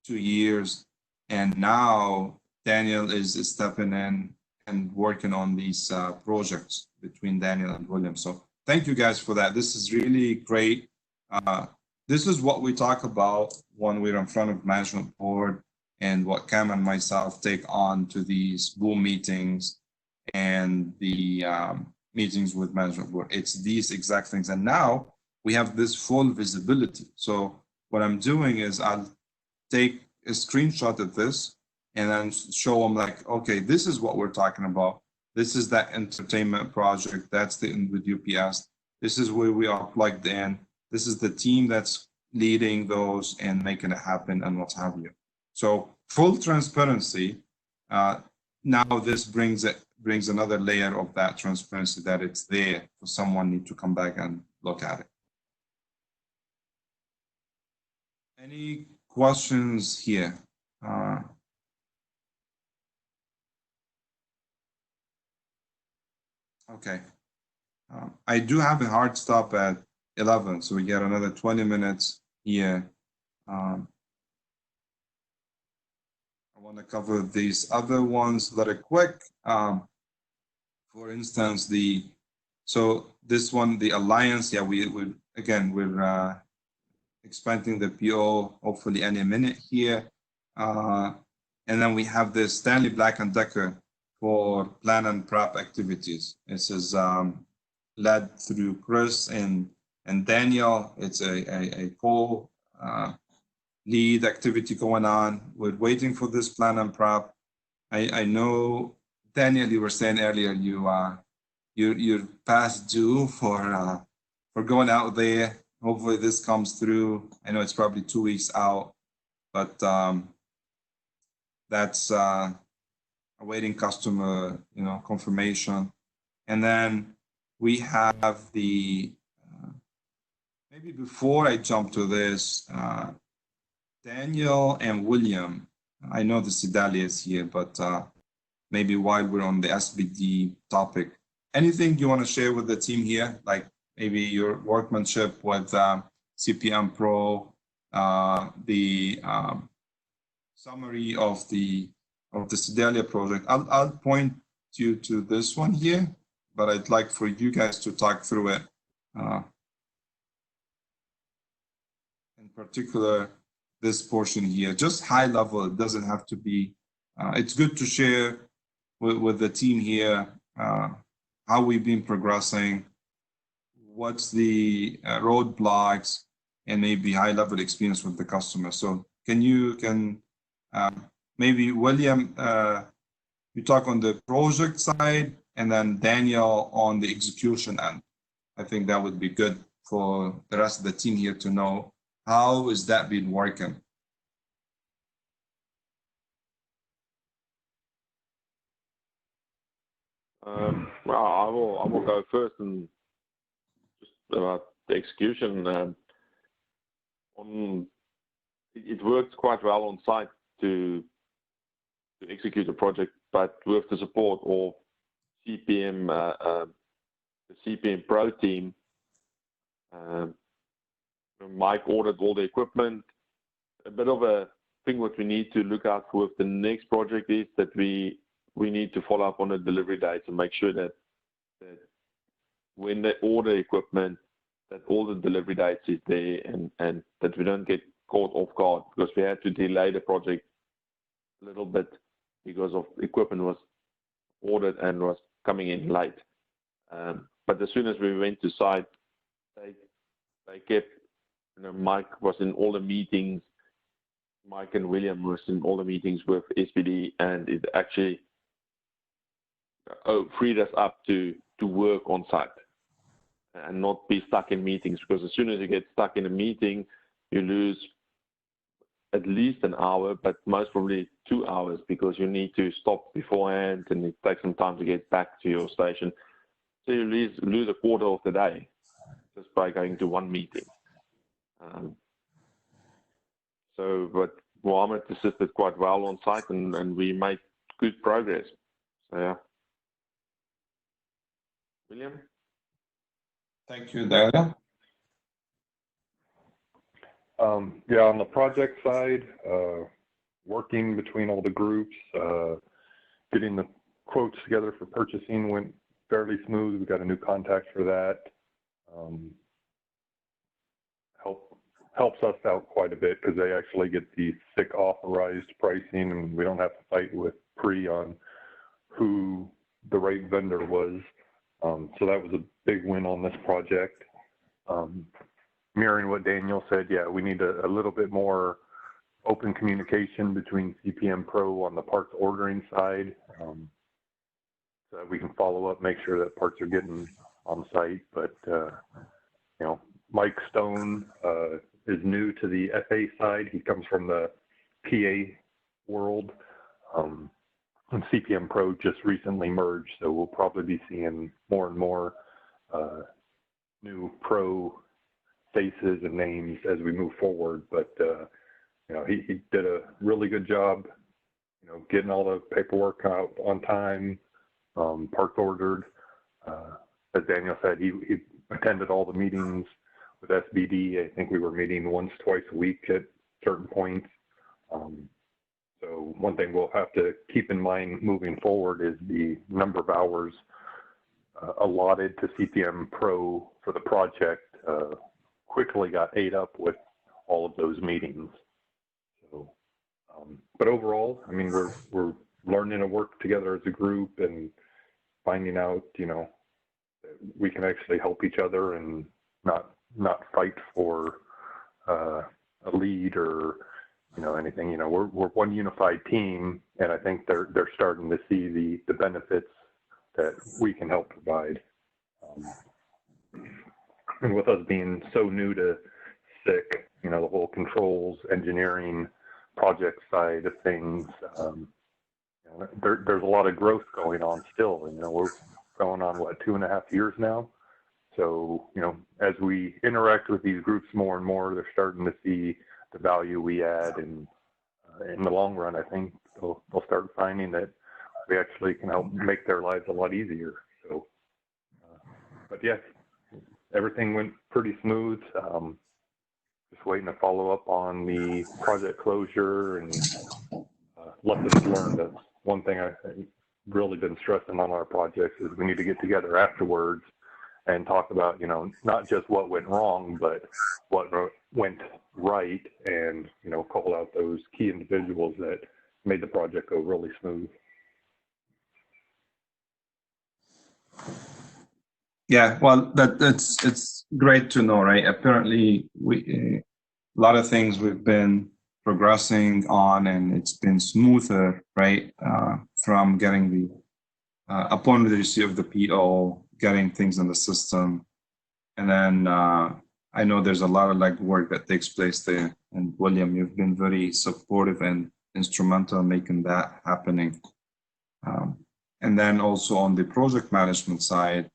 2 years, and now Daniel is stepping in and working on these projects between Daniel and William. So thank you guys for that. This is really great. This is what we talk about when we're in front of management board, and what Cam and myself take on to these boom meetings and the meetings with management board. It's these exact things. And now we have this full visibility. So what I'm doing is I'll take a screenshot of this and then show them like, okay, this is what we're talking about. This is that entertainment project. That's the with UPS. This is where we are plugged in. This is the team that's leading those and making it happen and what have you. So full transparency. Now this brings another layer of that transparency, that it's there for someone need to come back and look at it. Any questions here? Okay. I do have a hard stop at 11, so we get another 20 minutes here. I want to cover these other ones that are quick. For instance, this one, the alliance. Yeah, we're expanding the PO hopefully any minute here. And then we have the Stanley Black & Decker for plan and prep activities. This is led through Chris and Daniel. It's a lead activity going on. We're waiting for this plan and prep. I know, Daniel, you were saying earlier you're past due for going out there. Hopefully this comes through. I know it's probably 2 weeks out, but that's awaiting customer, confirmation. And then we have the maybe before I jump to this, Daniel and William. I know the Sedalia is here, but maybe while we're on the SBD topic, anything you want to share with the team here, like maybe your workmanship with CPM Pro, the summary of the Sedalia project. I'll point you to this one here, but I'd like for you guys to talk through it. In particular, this portion here, just high level. It doesn't have to be. It's good to share with the team here how we've been progressing, what's the roadblocks, and maybe high level experience with the customer. So maybe William, you talk on the project side, and then Daniel on the execution end. I think that would be good for the rest of the team here to know how is that been working. Well, I will go first, and just about the execution. It worked quite well on site to execute the project, but with the support of CPM, the CPM Pro team, Mike ordered all the equipment. A bit of a thing what we need to look out for with the next project is that we need to follow up on the delivery dates and make sure that when they order equipment, that all the delivery dates is there, and that we don't get caught off guard, because we had to delay the project a little bit because of equipment was ordered and was coming in late. But as soon as we went to site, they kept, Mike was in all the meetings. Mike and William was in all the meetings with SPD, and it actually freed us up to work on site and not be stuck in meetings, because as soon as you get stuck in a meeting, you lose at least an hour, but most probably 2 hours, because you need to stop beforehand and it takes some time to get back to your station. So you lose a quarter of the day just by going to one meeting. But Mohammed assisted quite well on site, and we made good progress. So yeah. William? Thank you, Daria. Yeah, on the project side, working between all the groups, getting the quotes together for purchasing went fairly smooth. We got a new contact for that. Helps us out quite a bit, because they actually get the SIC authorized pricing, and we don't have to fight with PRE on who the right vendor was. So that was a big win on this project. Mirroring what Daniel said, yeah, we need a little bit more open communication between CPM Pro on the parts ordering side, so that we can follow up, make sure that parts are getting on site. But you know, Mike Stone is new to the FA side. He comes from the PA world, and CPM Pro just recently merged, so we'll probably be seeing more and more new pro faces and names as we move forward. But you know, he did a really good job, you know, getting all the paperwork out on time, parts ordered. As Daniel said, he attended all the meetings with SBD. I think we were meeting once, twice a week at certain points. So one thing we'll have to keep in mind moving forward is the number of hours allotted to CPM Pro for the project quickly got ate up with all of those meetings. So, but overall, I mean, we're learning to work together as a group and finding out, you know, we can actually help each other and not fight for a lead or, you know, anything. You know, we're one unified team, and I think they're starting to see the benefits that we can help provide. And with us being so new to SIC, you know, the whole controls, engineering, project side of things, you know, there's a lot of growth going on still. You know, we're going on, what, 2.5 years now? So, you know, as we interact with these groups more and more, they're starting to see the value we add. And in the long run, I think they'll start finding that we actually can help make their lives a lot easier. So, but yeah, everything went pretty smooth. Just waiting to follow up on the project closure and lessons learned. That's one thing I've really been stressing on our projects, is we need to get together afterwards and talk about, you know, not just what went wrong, but what went right, and, you know, call out those key individuals that made the project go really smooth. Yeah, well, it's great to know, right? Apparently, a lot of things we've been progressing on, and it's been smoother, right? From getting the upon the receipt of the PO, getting things in the system, and then I know there's a lot of legwork that takes place there. And William, you've been very supportive and instrumental in making that happening. And then also on the project management side,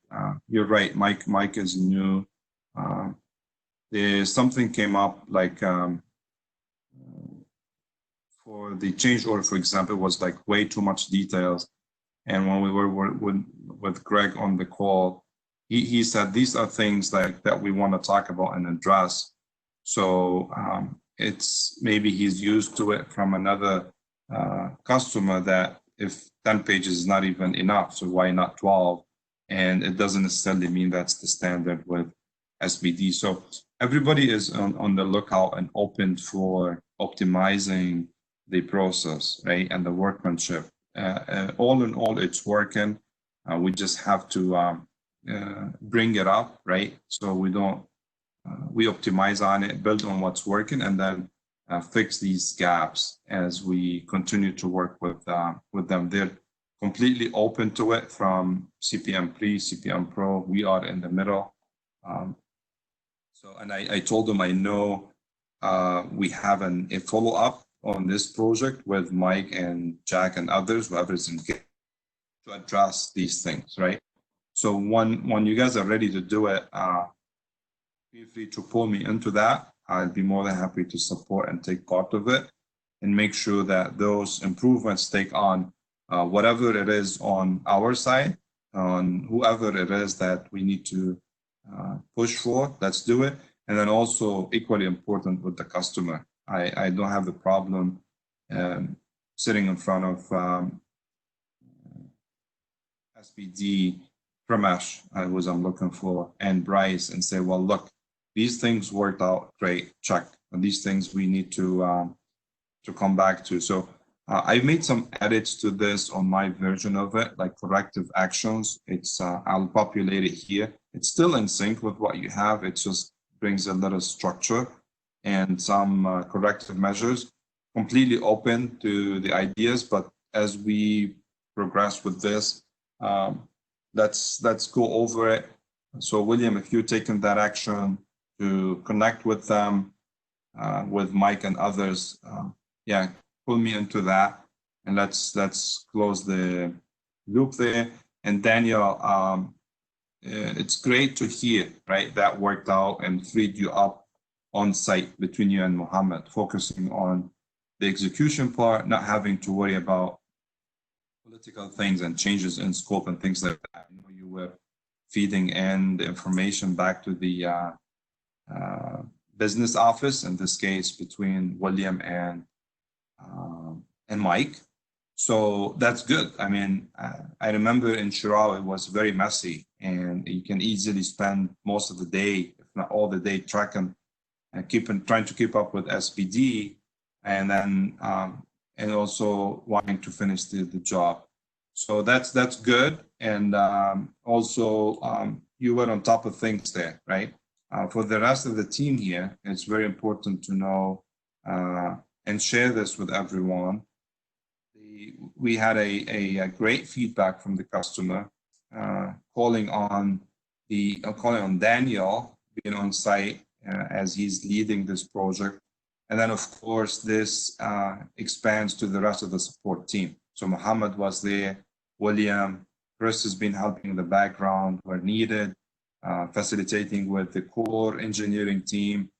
you're right, Mike is new. There's something came up, like for the change order, for example, was like way too much details. And when we were with Greg on the call, he said these are things that we want to talk about and address. So it's maybe he's used to it from another customer, that if 10 pages is not even enough, so why not 12? And it doesn't necessarily mean that's the standard with SBD. So everybody is on the lookout and open for optimizing the process, right, and the workmanship. All in all, it's working. We just have to bring it up, right? So we don't, we optimize on it, build on what's working, and then fix these gaps as we continue to work with them. They're completely open to it from CPM Pre, CPM Pro. We are in the middle. And I told them I know we have a follow-up on this project with Mike and Jack and others, whoever's engaged, to address these things, right? So when you guys are ready to do it, feel free to pull me into that. I'd be more than happy to support and take part of it and make sure that those improvements take on whatever it is on our side, on whoever it is that we need to push for, let's do it. And then also equally important with the customer. I don't have the problem sitting in front of SPD, Pramesh, was I'm looking for, and Bryce, and say, well, look, these things worked out great, check. And these things we need to come back to. So I've made some edits to this on my version of it, like corrective actions. It's I'll populate it here. It's still in sync with what you have. It just brings a little structure and some corrective measures. Completely open to the ideas, but as we progress with this, let's go over it. So William, if you're taking that action to connect with them, with Mike and others, yeah, pull me into that, and let's close the loop there. And Daniel, it's great to hear, right, that worked out and freed you up on site between you and Mohammed, focusing on the execution part, not having to worry about political things and changes in scope and things like that. You know, you were feeding in the information back to the business office, in this case between William and Mike. So that's good. I mean, I remember in Shirao, it was very messy, and you can easily spend most of the day, if not all the day, tracking and trying to keep up with SPD, and then and also wanting to finish the job. So that's good. And also you were on top of things there, right? For the rest of the team here, it's very important to know and share this with everyone. We had a great feedback from the customer, calling on Daniel being on site as he's leading this project. And then, of course, this expands to the rest of the support team. So Mohammed was there, William, Chris has been helping in the background where needed, facilitating with the core engineering team,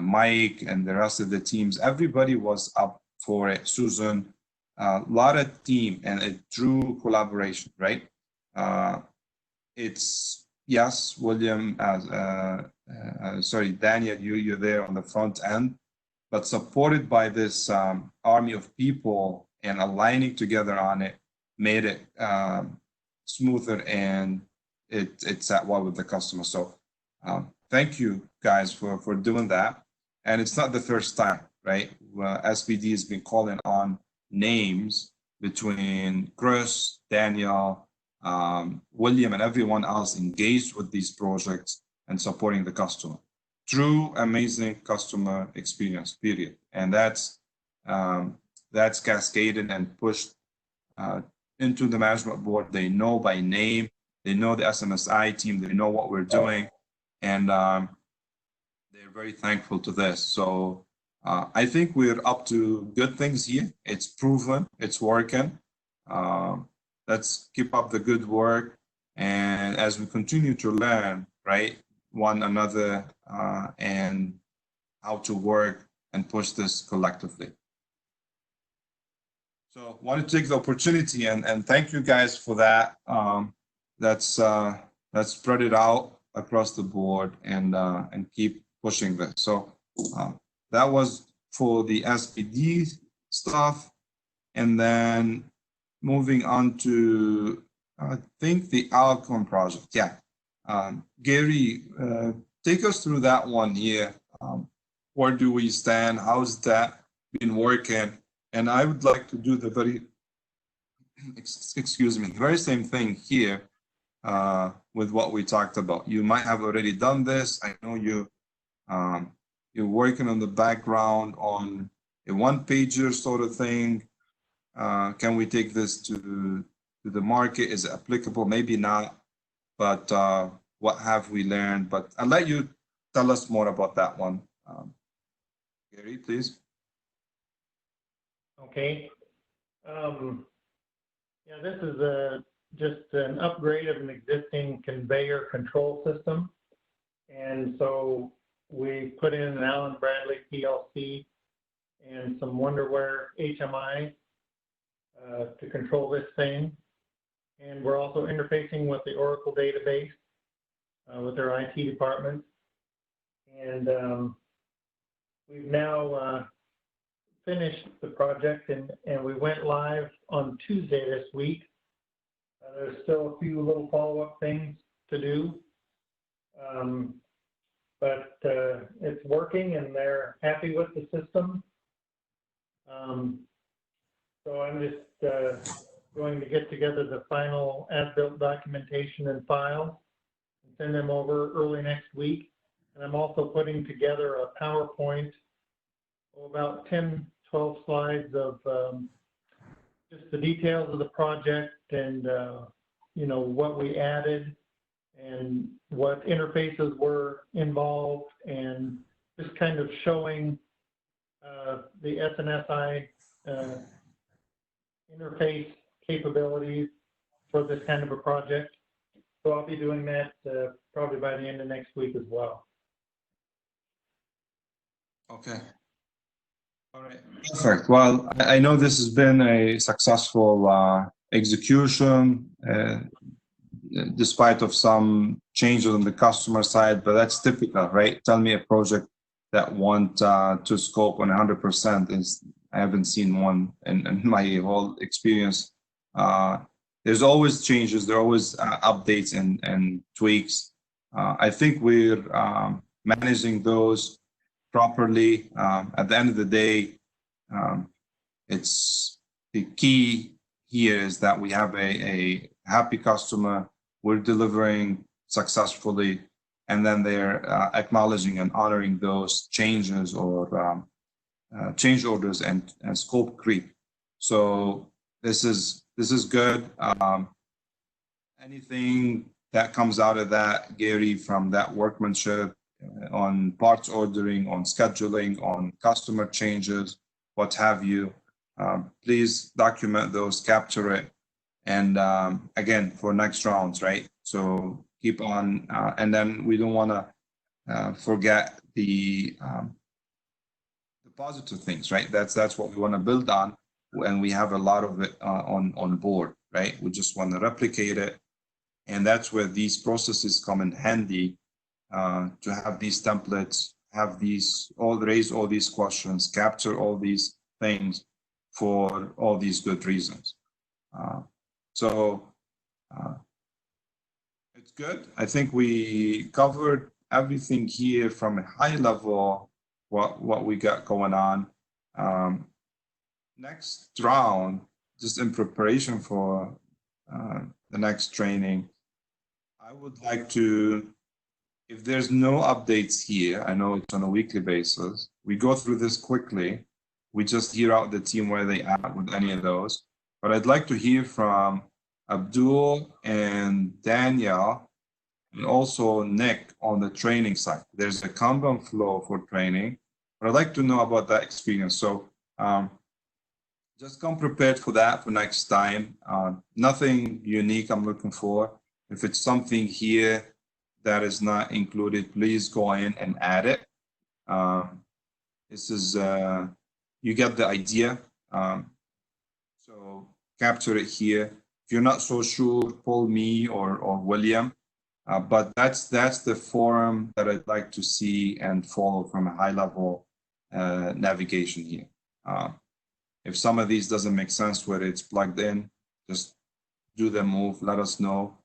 Mike and the rest of the teams. Everybody was up for it. Susan, a lot of team and a true collaboration, right? It's, yes, William, sorry, Daniel, you're there on the front end, but supported by this army of people and aligning together on it, made it smoother, and it sat well with the customer. So thank you guys for doing that. And it's not the first time, right? SPD has been calling on names between Chris, Daniel, William, and everyone else engaged with these projects and supporting the customer. True amazing customer experience, period. And that's cascaded and pushed into the management board. They know by name, they know the S&SI team, they know what we're doing, and they're very thankful to this. So I think we're up to good things here. It's proven, it's working. Let's keep up the good work. And as we continue to learn, right, one another and how to work and push this collectively. So I want to take the opportunity and thank you guys for that. Let's spread it out across the board and keep pushing this. So that was for the SPD stuff. And then moving on to, I think, the Alcon project. Yeah. Gary, take us through that one here. Where do we stand? How's that been working? And I would like to do the very, excuse me, very same thing here with what we talked about. You might have already done this. I know you're working on the background on a one-pager sort of thing. Can we take this to to the market? Is it applicable? Maybe not, but what have we learned? But I'll let you tell us more about that one. Gary, please. Okay. Yeah, this is just an upgrade of an existing conveyor control system. And so we put in an Allen Bradley PLC and some Wonderware HMI to control this thing. And we're also interfacing with the Oracle database with our IT department. And we've now finished the project, and we went live on Tuesday this week. There's still a few little follow-up things to do, but it's working, and they're happy with the system. So I'm just going to get together the final as-built documentation and files and send them over early next week. And I'm also putting together a PowerPoint, about 10, 12 slides of just the details of the project and, you know, what we added and what interfaces were involved, and just kind of showing the S&SI interface capabilities for this kind of a project. So I'll be doing that probably by the end of next week as well. Okay. All right. Perfect. Well, I know this has been a successful execution, despite of some changes on the customer side, but that's typical, right? Tell me a project that went to scope on 100% is, I haven't seen one in my whole experience. There's always changes, there are always updates and tweaks. I think we're managing those properly. At the end of the day, it's the key here is that we have a happy customer, we're delivering successfully, and then they're acknowledging and honoring those changes or change orders and scope creep. So this is good. Anything that comes out of that, Gary, from that workmanship on parts ordering, on scheduling, on customer changes, what have you, please document those, capture it, and again, for next rounds, right? So keep on, and then we don't want to forget the positive things, right? That's what we want to build on, and we have a lot of it on board, right? We just want to replicate it, and that's where these processes come in handy, to have these templates, have these raise all these questions, capture all these things for all these good reasons. So it's good. I think we covered everything here from a high level, what we got going on. Next round, just in preparation for the next training, I would like to, if there's no updates here, I know it's on a weekly basis, we go through this quickly. We just hear out the team where they at with any of those. But I'd like to hear from Abdul and Danielle, and also Nick on the training side. There's a Kanban flow for training, but I'd like to know about that experience. So just come prepared for that for next time. Nothing unique I'm looking for. If it's something here that is not included, please go in and add it. This is, you get the idea. So capture it here. If you're not so sure, call me or William. But that's the forum that I'd like to see and follow from a high level navigation here. If some of these doesn't make sense where it's plugged in, just do the move, let us know.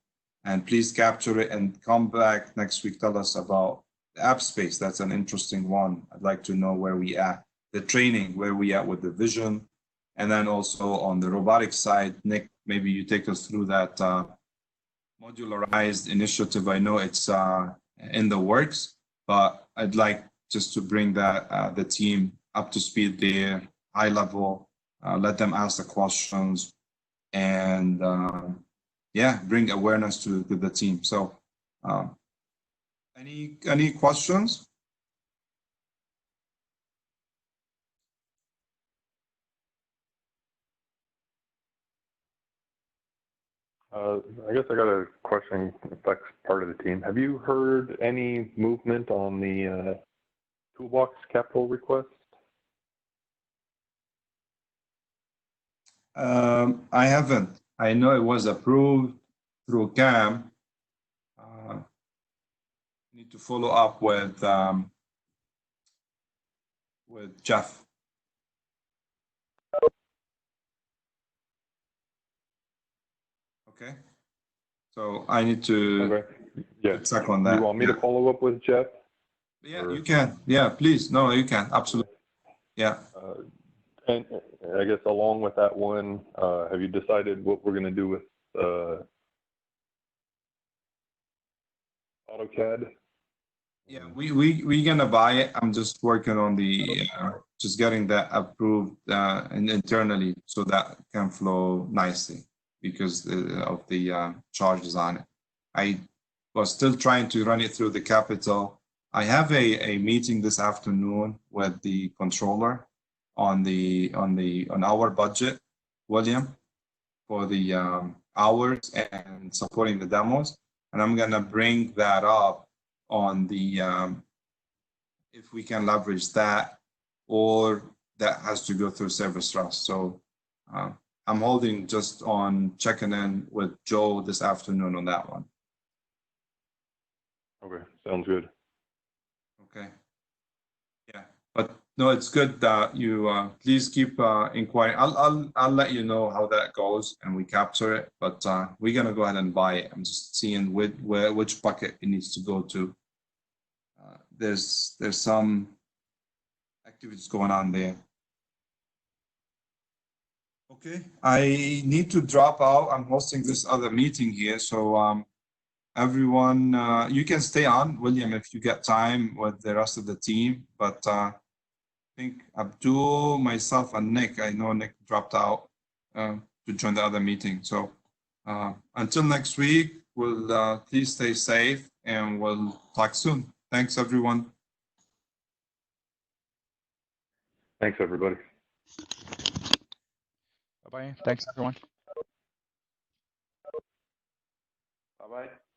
And please capture it and come back next week, tell us about the app space. That's an interesting one. I'd like to know where we at. The training, where we at with the vision. And then also on the robotics side, Nick, maybe you take us through that modularized initiative. I know it's in the works, but I'd like just to bring that the team up to speed there, high level, let them ask the questions, and yeah, bring awareness to the team. So any questions? I guess I got a question if that's part of the team. Have you heard any movement on the toolbox capital request? I haven't. I know it was approved through CAM. Need to follow up with Jeff. Okay. So I need to Okay. Yeah. check on that. You want me to follow up with Jeff? Yeah, or- you can. Yeah, please. No, you can. Absolutely. Yeah. And I guess along with that one, have you decided what we're going to do with AutoCAD? Yeah, we gonna buy it. I'm just working on the just getting that approved internally so that can flow nicely because of the charges on it. I was still trying to run it through the capital. I have a meeting this afternoon with the controller on our budget, William, for the hours and supporting the demos, and I'm gonna bring that up on the if we can leverage that, or that has to go through Service Trust. So I'm holding just on checking in with Joe this afternoon on that one. Okay, sounds good. Okay. Yeah, but no, it's good that you please keep inquiring. I'll let you know how that goes and we capture it. But we're gonna go ahead and buy it. I'm just seeing which bucket it needs to go to. There's some activities going on there. Okay, I need to drop out. I'm hosting this other meeting here, so everyone, you can stay on, William, if you get time with the rest of the team. But I think Abdul, myself, and Nick. I know Nick dropped out to join the other meeting. So until next week, we'll please stay safe and we'll talk soon. Thanks, everyone. Thanks, everybody. Bye-bye. Thanks, everyone. Bye-bye.